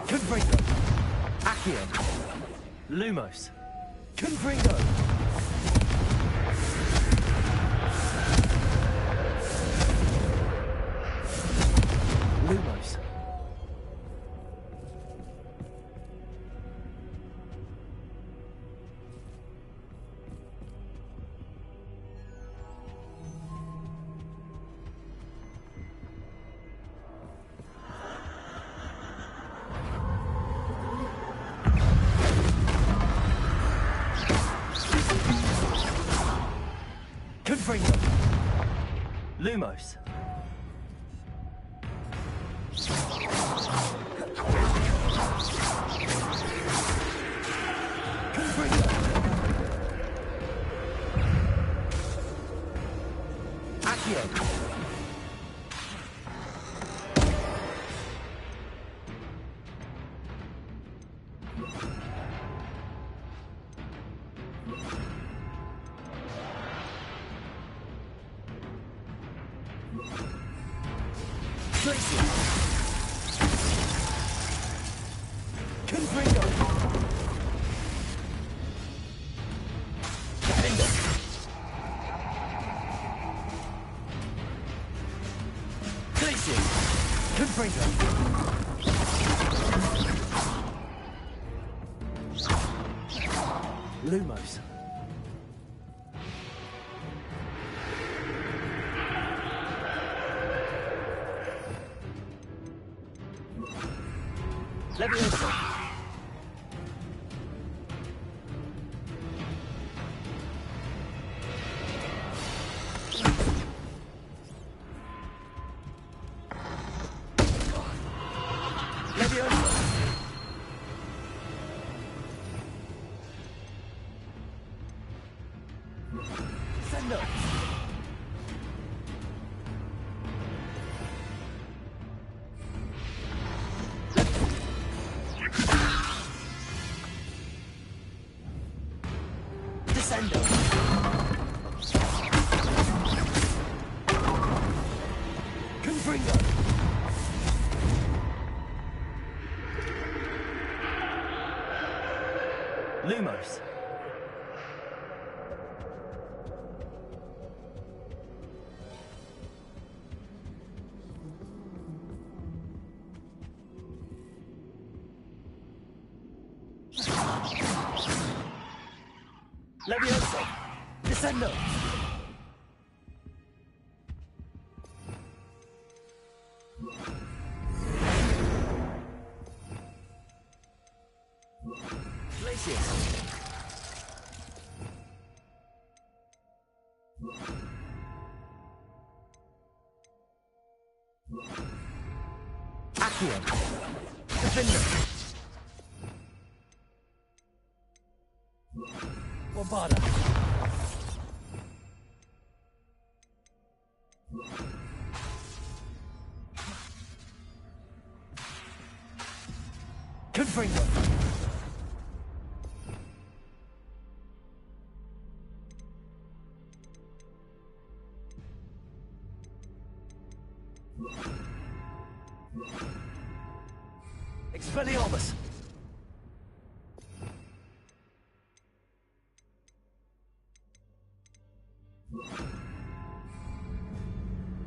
Confringo. Accio. Lumos. Confringo. Lumos. Confringo. Lumos. Accio. Lumos. Leviosa. Leviosa. Send up. Descendo. Confringo. Lumos. Leviosa. Descendo. Glacius. Accio. Defender. Bombarda. Confringo. Expelliarmus.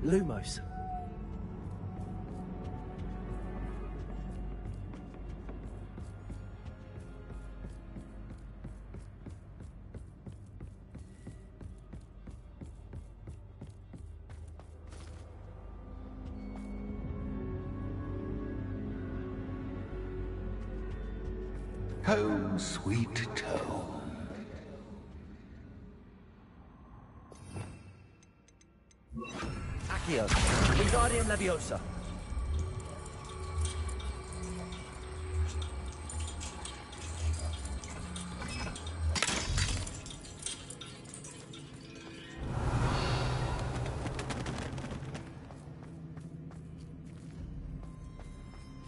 Lumos. Home, sweet home. Accio. Wingardium Leviosa.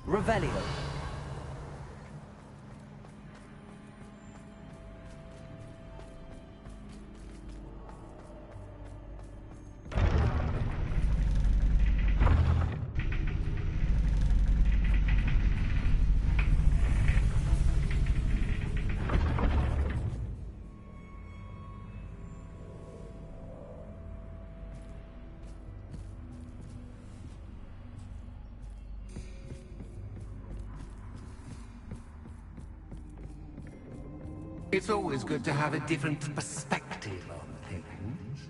Revelio. It's always good to have a different perspective on things.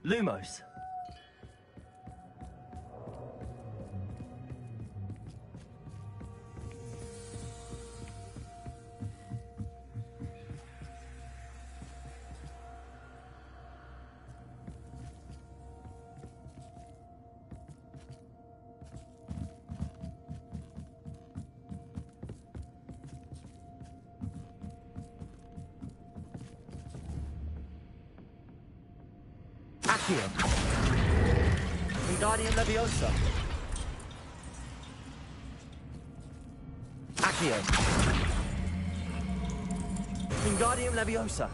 Lumos. Accio. Wingardium Leviosa. Accio. Wingardium Leviosa.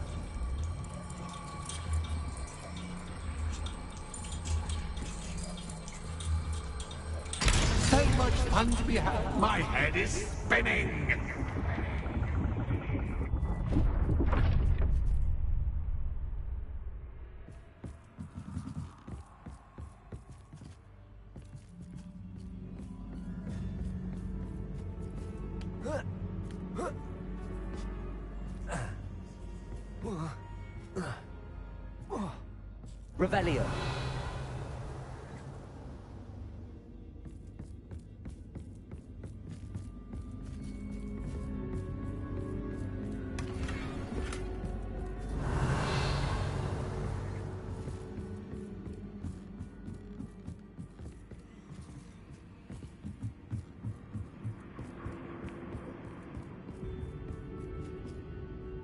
So much fun to be had. My head is spinning. Revelio.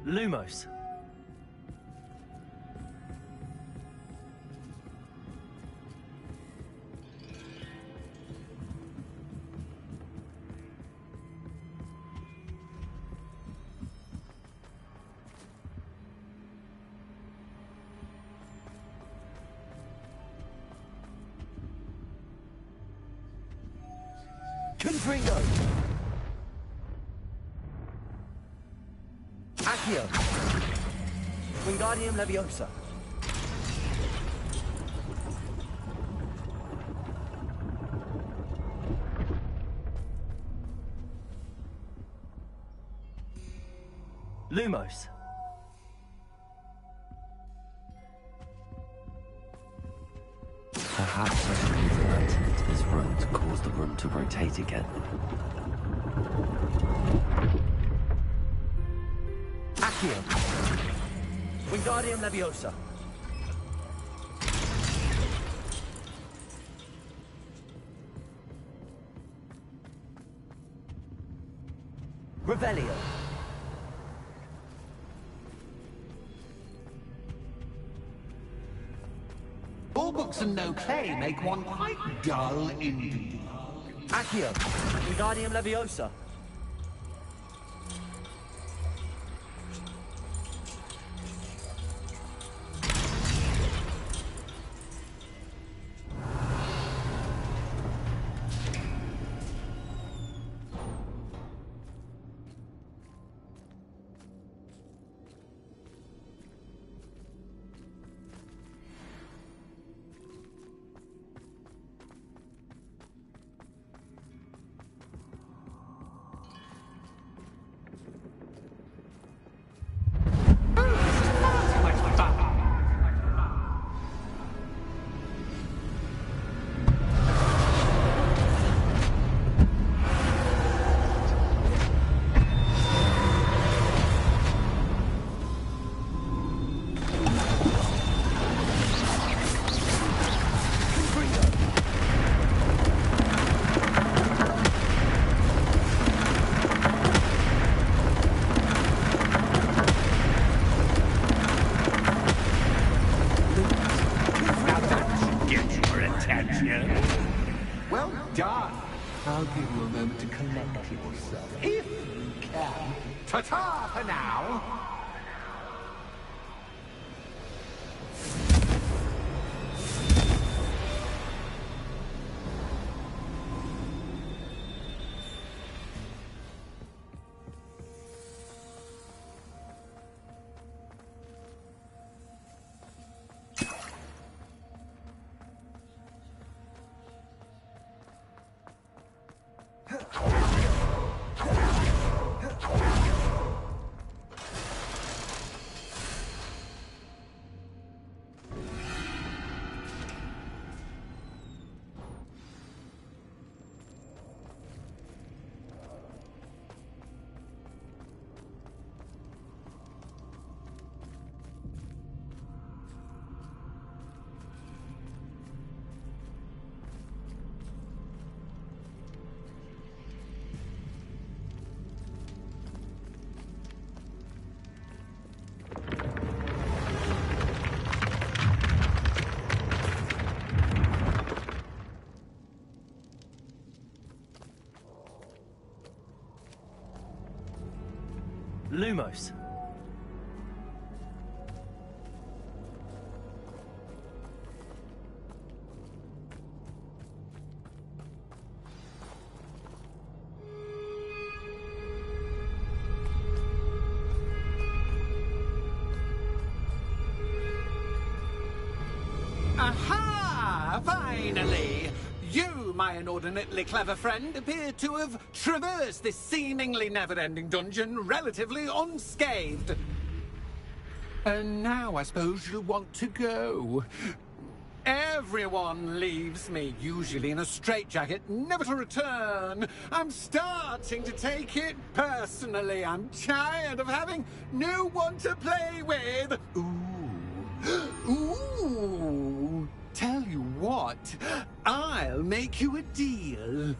Lumos. Confringo. Accio. Wingardium Leviosa. Lumos. Perhaps I should move the lantern into this room to cause the room to rotate again. Accio. Wingardium Leviosa. Revelio. All books and no play make one quite dull indeed. Accio. Wingardium Leviosa. Well done. I'll give you a moment to collect yourself, if you can. Ta-ta for now. Lumos. Aha! Finally! You, my inordinately clever friend, appear to have traversed this seemingly never-ending dungeon relatively unscathed. And now I suppose you'll want to go. Everyone leaves me, usually in a straitjacket, never to return. I'm starting to take it personally. I'm tired of having no one to play with. Ooh. Tell you what, I'll make you a deal.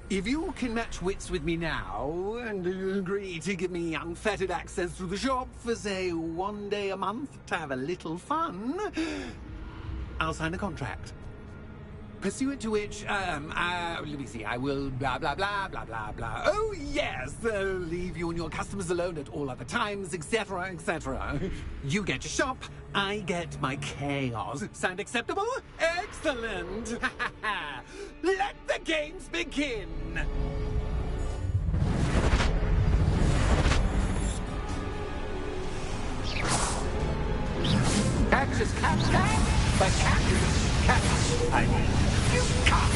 If you can match wits with me now and agree to give me unfettered access to the shop for, say, 1 day a month to have a little fun, I'll sign a contract. Pursuant to which, let me see, I will blah, blah, blah, blah, blah, blah. Oh, yes, leave you and your customers alone at all other times, etc., etc. You get your shop, I get my chaos. Sound acceptable? Excellent! Let the games begin! Catch is catch, but catch is catch. I mean, you catch.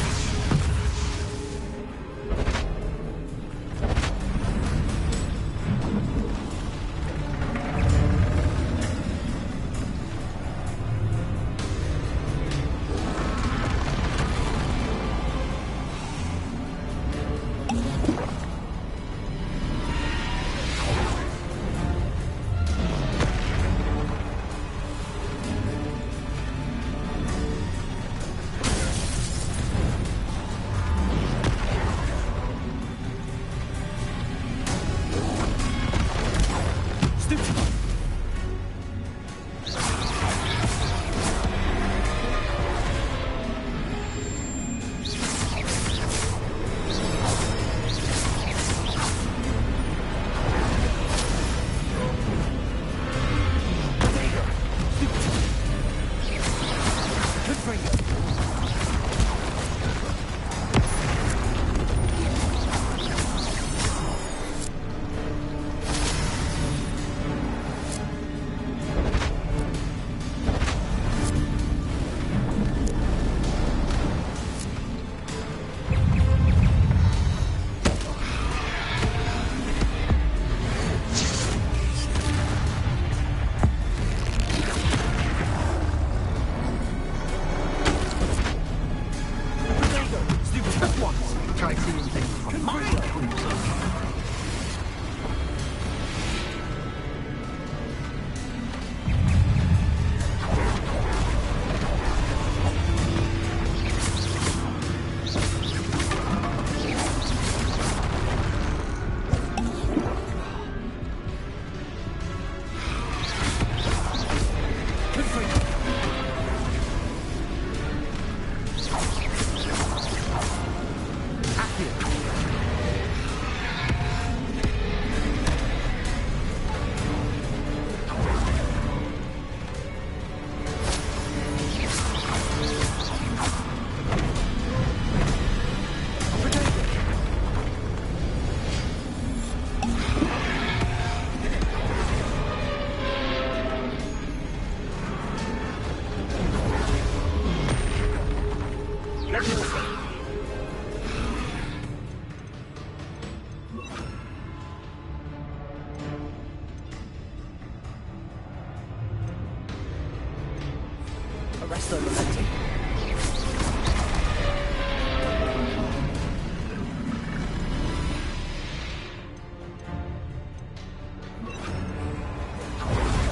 Arresto momentum.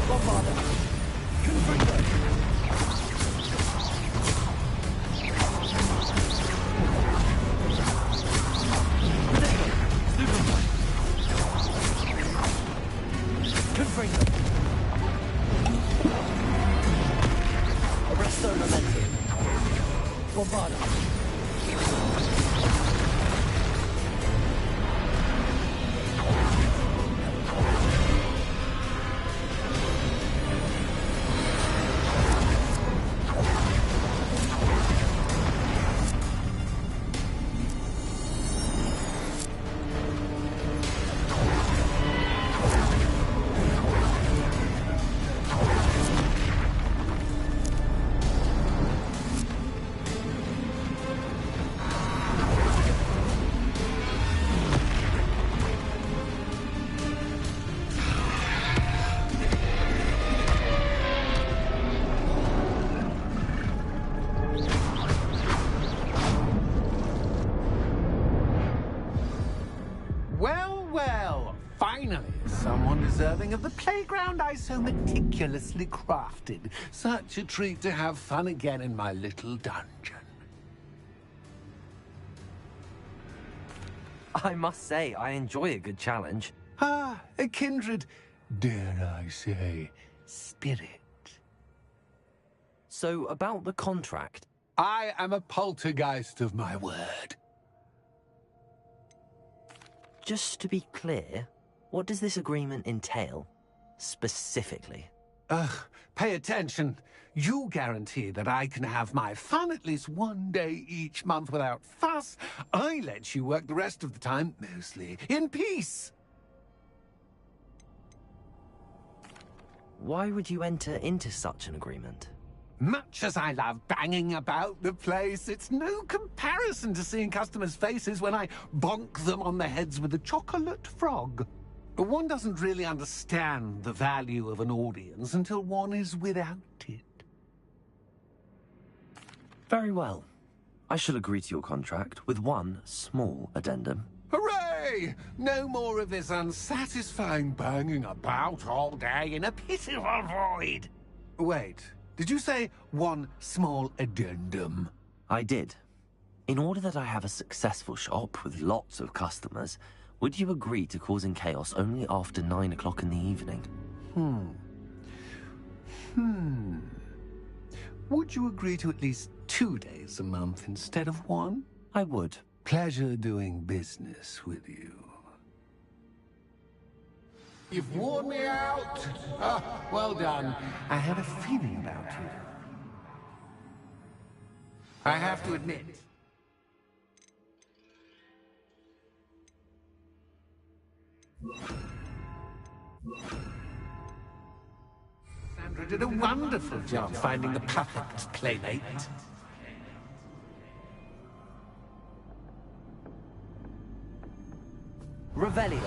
Bombarda. Confringo. Confringo. Arresto momentum. Bombarda. deserving of the playground I so meticulously crafted. Such a treat to have fun again in my little dungeon. I must say, I enjoy a good challenge. Ah, a kindred, dare I say, spirit. So, about the contract. I am a poltergeist of my word. Just to be clear, what does this agreement entail, specifically? Pay attention. You guarantee that I can have my fun at least one day each month without fuss. I let you work the rest of the time, mostly in peace. Why would you enter into such an agreement? Much as I love banging about the place, it's no comparison to seeing customers' faces when I bonk them on the heads with a chocolate frog. One doesn't really understand the value of an audience until one is without it. Very well. I shall agree to your contract with one small addendum. Hooray! No more of this unsatisfying banging about all day in a pitiful void. Wait. Did you say one small addendum? I did. In order that I have a successful shop with lots of customers, would you agree to causing chaos only after 9 o'clock in the evening? Would you agree to at least 2 days a month instead of one? I would. Pleasure doing business with you. You've worn me out. Ah, well done. I had a feeling about you. I have to admit. Sandra did a wonderful job finding the perfect playmate. Revelio.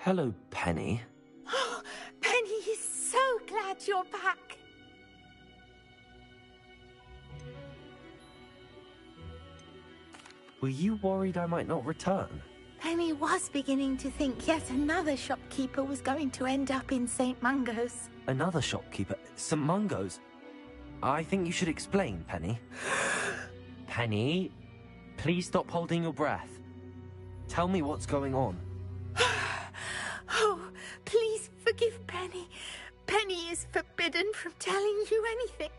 Hello, Penny. Penny is so glad you're back. Were you worried I might not return? Penny was beginning to think yet another shopkeeper was going to end up in St. Mungo's. Another shopkeeper? St. Mungo's? I think you should explain, Penny. Penny, please stop holding your breath. Tell me what's going on. Oh, please forgive Penny. Penny is forbidden from telling you anything.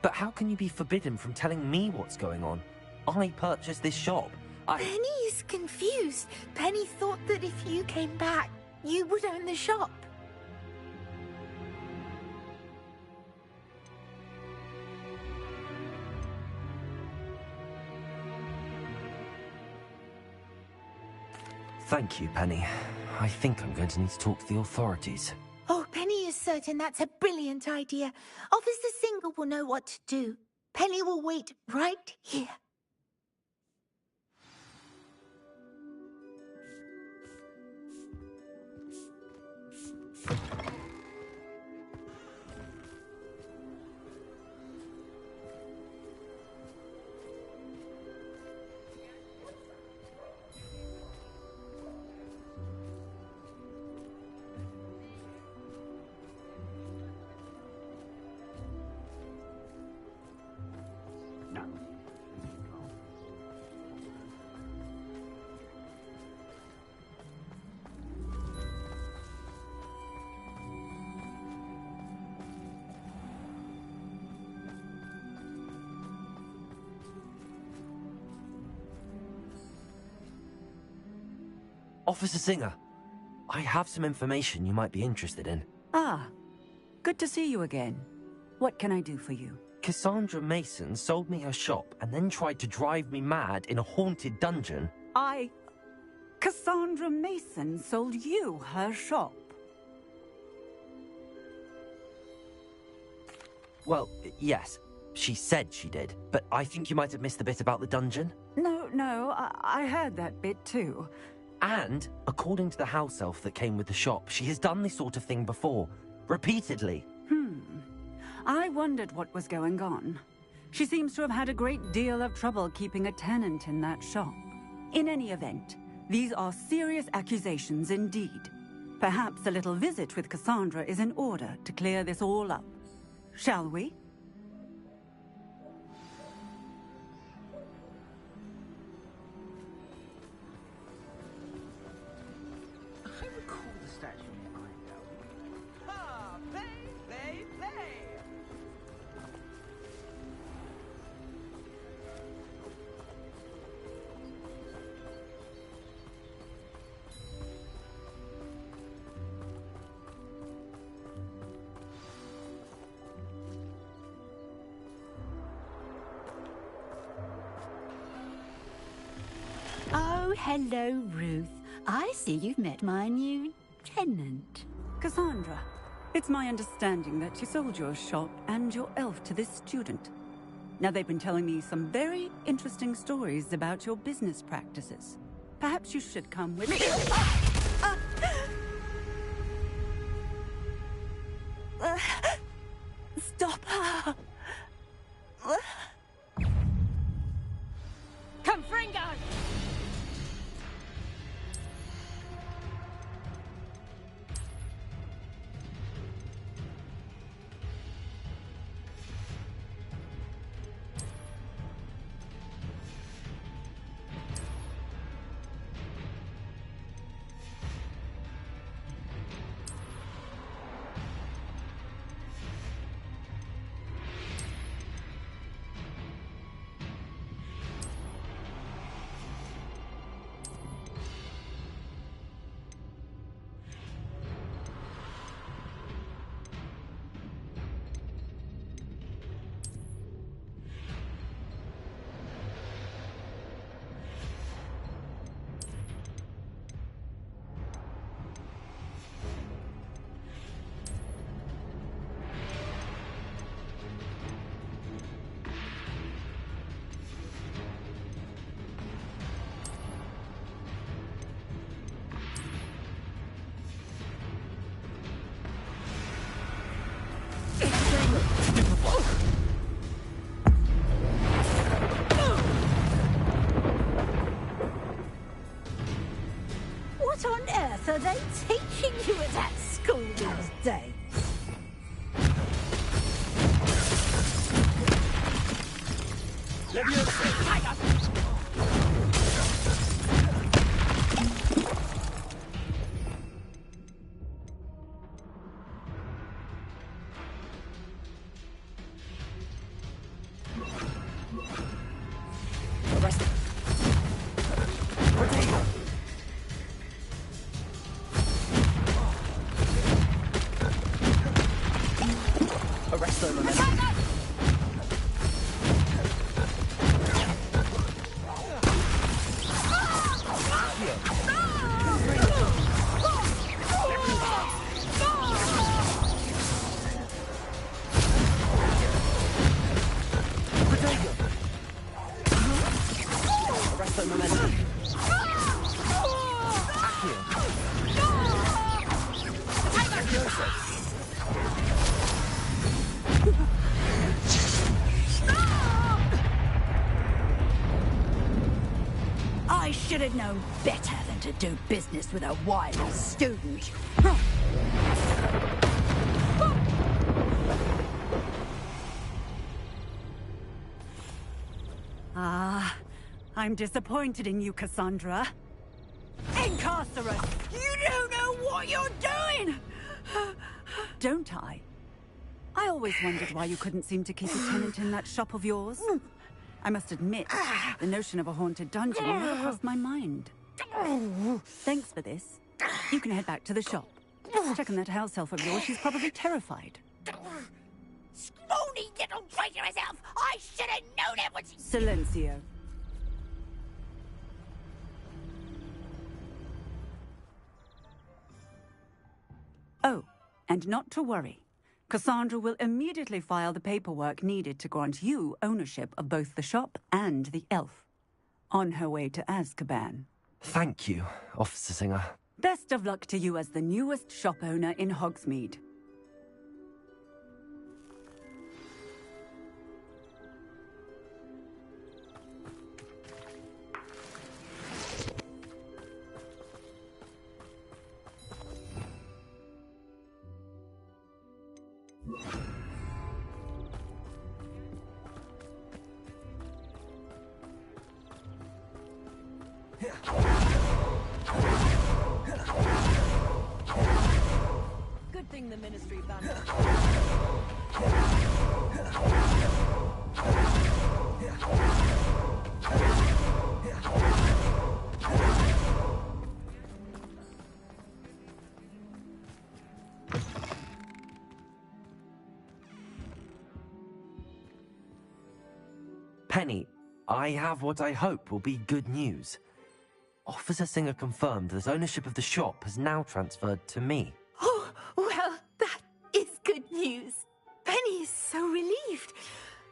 But how can you be forbidden from telling me what's going on? I purchased this shop. Penny is confused. Penny thought that if you came back, you would own the shop. Thank you, Penny. I think I'm going to need to talk to the authorities. Oh, Penny is certain that's a brilliant idea. Officer Singer will know what to do. Penny will wait right here. Officer Singer, I have some information you might be interested in. Ah, good to see you again. What can I do for you? Cassandra Mason sold me her shop and then tried to drive me mad in a haunted dungeon. Cassandra Mason sold you her shop? Well, yes, she said she did, but I think you might have missed the bit about the dungeon. No, I heard that bit too. And, according to the house elf that came with the shop, she has done this sort of thing before. Repeatedly. I wondered what was going on. She seems to have had a great deal of trouble keeping a tenant in that shop. In any event, these are serious accusations indeed. Perhaps a little visit with Cassandra is in order to clear this all up. Shall we? I recall the statue behind her. Ha! Play! Oh, hello, Ruth. I see you've met my new tenant. Cassandra, it's my understanding that you sold your shop and your elf to this student. Now, they've been telling me some very interesting stories about your business practices. Perhaps you should come with me. Stop her! Confringo! What on earth are they teaching you at that school these days? have known better than to do business with a wild student. Ah, I'm disappointed in you, Cassandra. Incarcerate! You don't know what you're doing! Don't I? I always wondered why you couldn't seem to keep a tenant in that shop of yours. I must admit, the notion of a haunted dungeon never crossed my mind. Thanks for this. You can head back to the shop. Check on that house elf of yours. She's probably terrified. Scrawny little traitorous elf! I should have known it was... Silencio. Oh, and not to worry. Cassandra will immediately file the paperwork needed to grant you ownership of both the shop and the elf. On her way to Azkaban. Thank you, Officer Singer. Best of luck to you as the newest shop owner in Hogsmeade. Good thing the Ministry banned it. Penny, I have what I hope will be good news. Officer Singer confirmed that ownership of the shop has now transferred to me. Oh, well, that is good news. Penny is so relieved.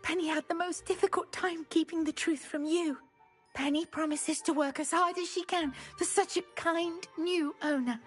Penny had the most difficult time keeping the truth from you. Penny promises to work as hard as she can for such a kind new owner.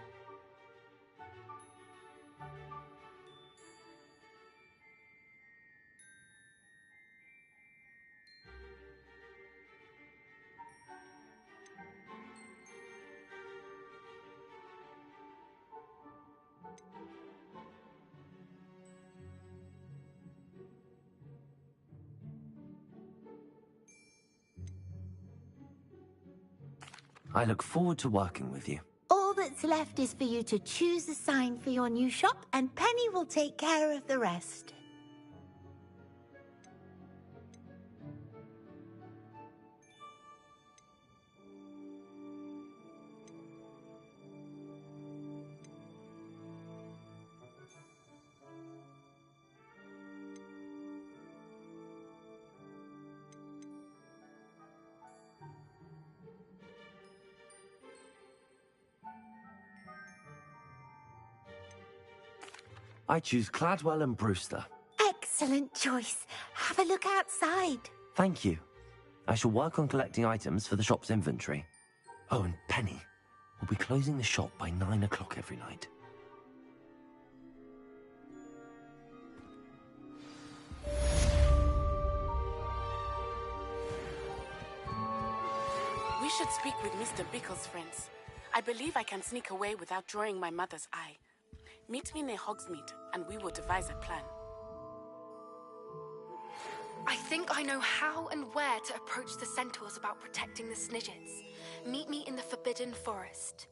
I look forward to working with you. All that's left is for you to choose a sign for your new shop, and Penny will take care of the rest. I choose Cladwell and Brewster. Excellent choice. Have a look outside. Thank you. I shall work on collecting items for the shop's inventory. Oh, and Penny, we'll be closing the shop by 9 o'clock every night. We should speak with Mr. Bickle's friends. I believe I can sneak away without drawing my mother's eye. Meet me near Hogsmeade, and we will devise a plan. I think I know how and where to approach the centaurs about protecting the Snidgets. Meet me in the Forbidden Forest.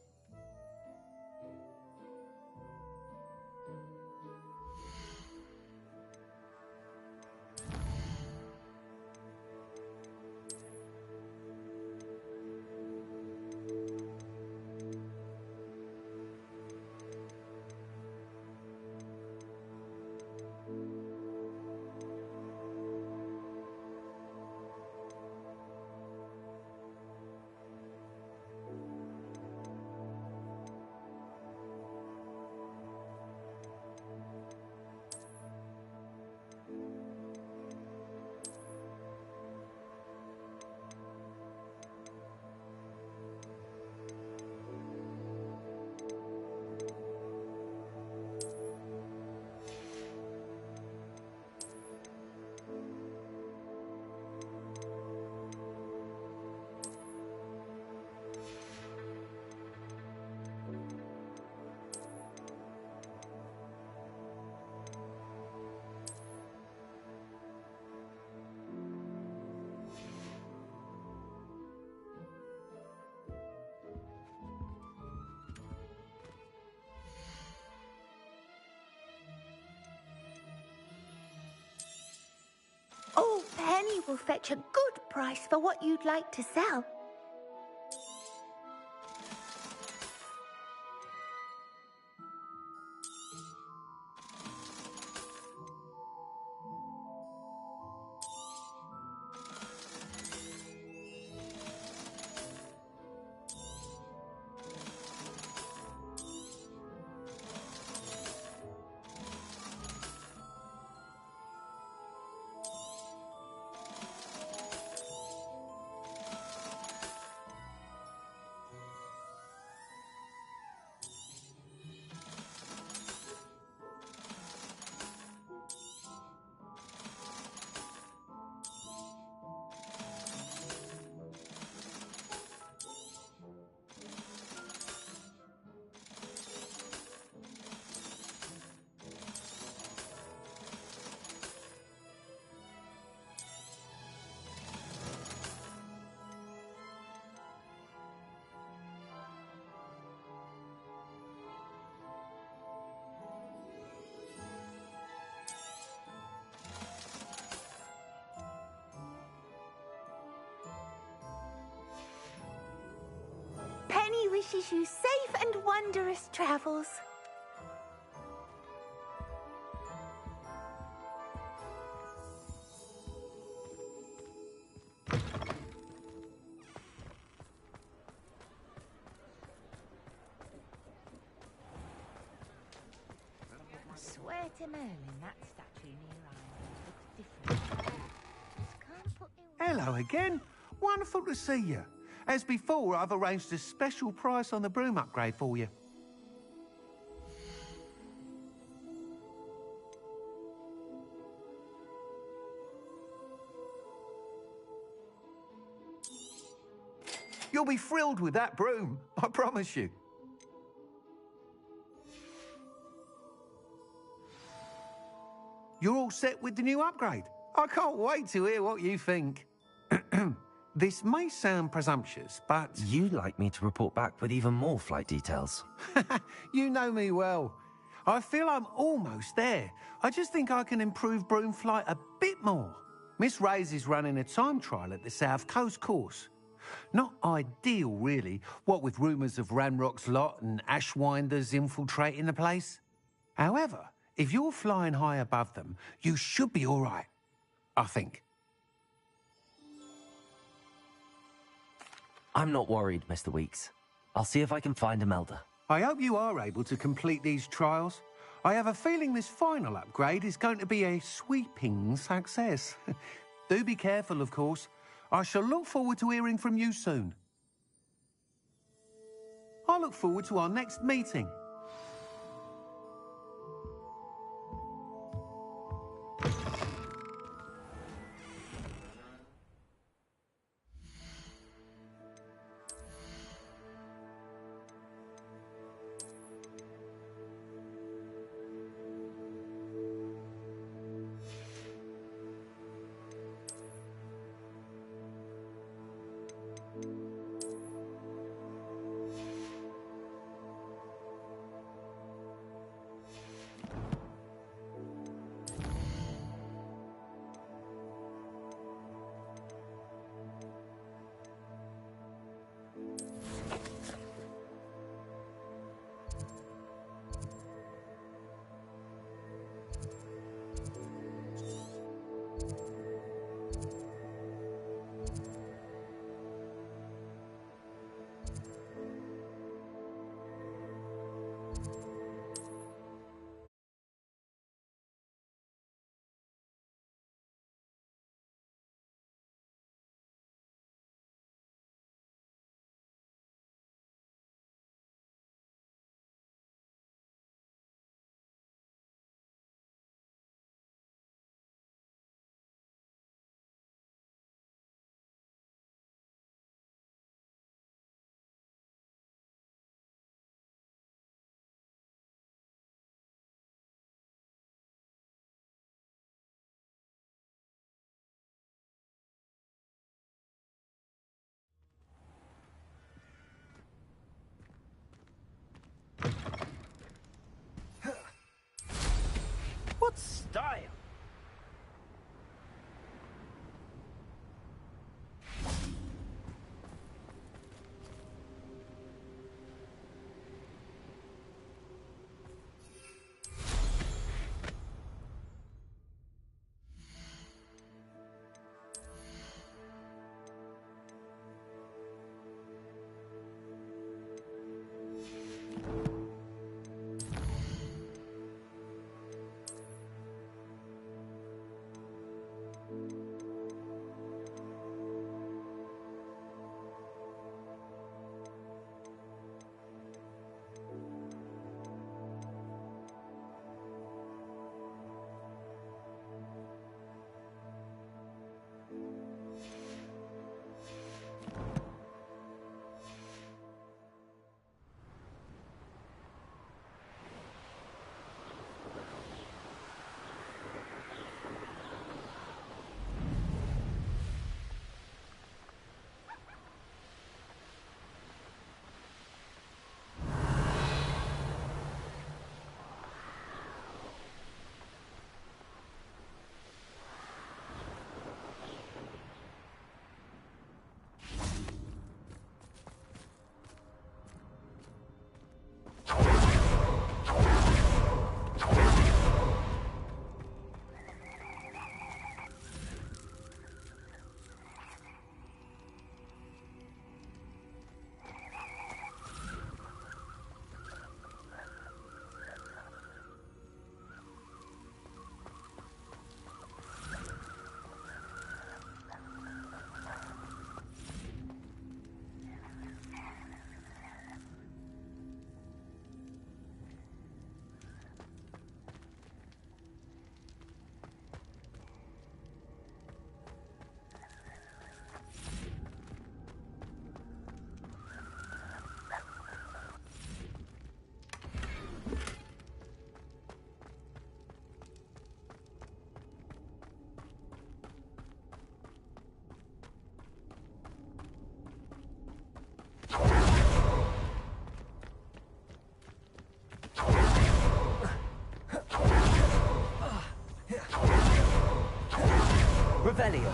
Penny will fetch a good price for what you'd like to sell. Penny wishes you safe and wondrous travels. I swear to Merlin, that statue near Ireland looks different. Just can't put me... Hello again. Wonderful to see you. As before, I've arranged a special price on the broom upgrade for you. You'll be thrilled with that broom, I promise you. You're all set with the new upgrade. I can't wait to hear what you think. This may sound presumptuous, but... You'd like me to report back with even more flight details. You know me well. I feel I'm almost there. I just think I can improve broom flight a bit more. Miss Ray's is running a time trial at the South Coast course. Not ideal, really, what with rumours of Ranrock's lot and Ashwinders infiltrating the place. However, if you're flying high above them, you should be all right, I think. I'm not worried, Mr. Weeks. I'll see if I can find Imelda. I hope you are able to complete these trials. I have a feeling this final upgrade is going to be a sweeping success. Do be careful, of course. I shall look forward to hearing from you soon. I look forward to our next meeting. What style? Revelio.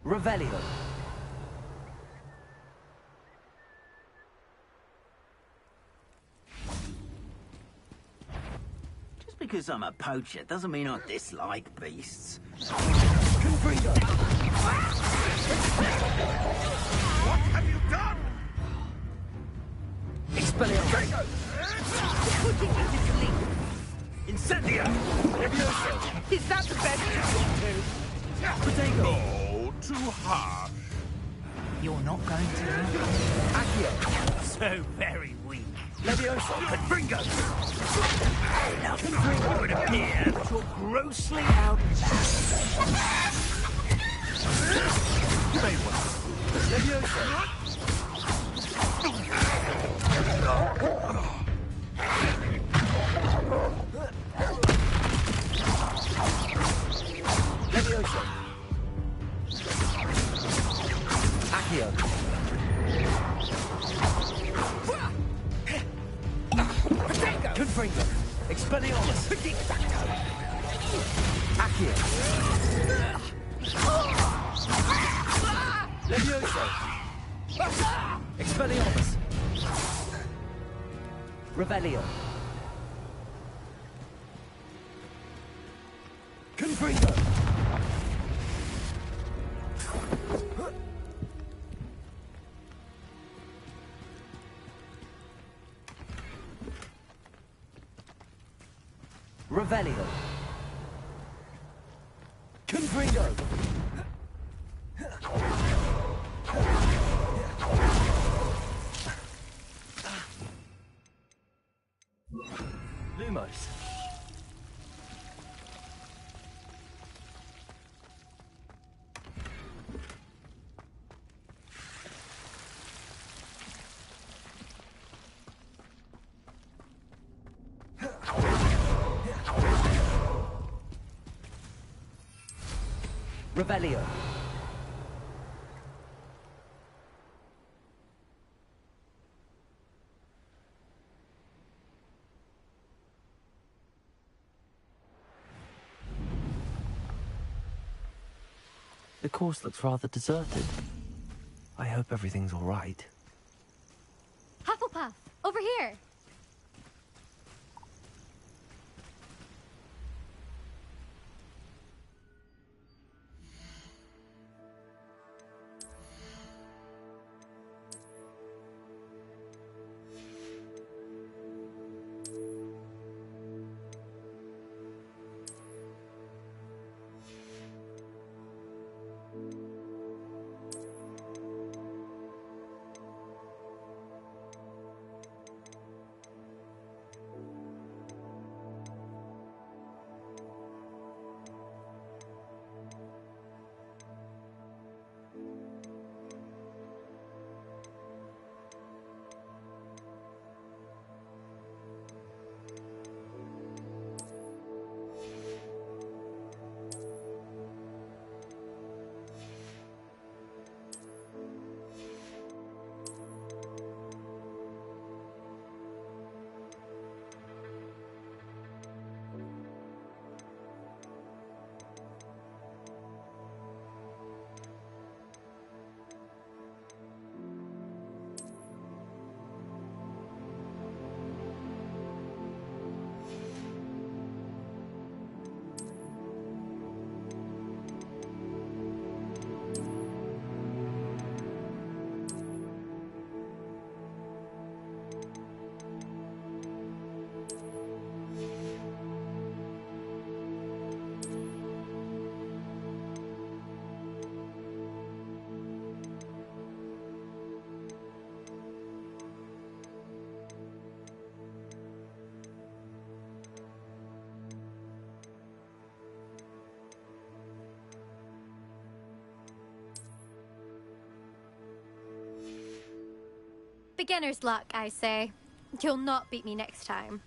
Revelio. Just because I'm a poacher doesn't mean I dislike beasts. Confringo. What have you done? Expelliarmus. Putting me to sleep. Incendio! Levioso. Is that the best you want to? Protego. Oh, too harsh. You're not going to have Accio. So very weak. Levioso. Confringo! It would appear that you're grossly outmatched. You may well. Levioso. Levioso. Accio. Confringo. Expelliarmus. Accio. Levioso. Expelliarmus. Revelio. Confringo. Revelio. Confringo. Lumos. Revelio. The course looks rather deserted. I hope everything's all right. Hufflepuff, over here! Beginner's luck, I say. You'll not beat me next time.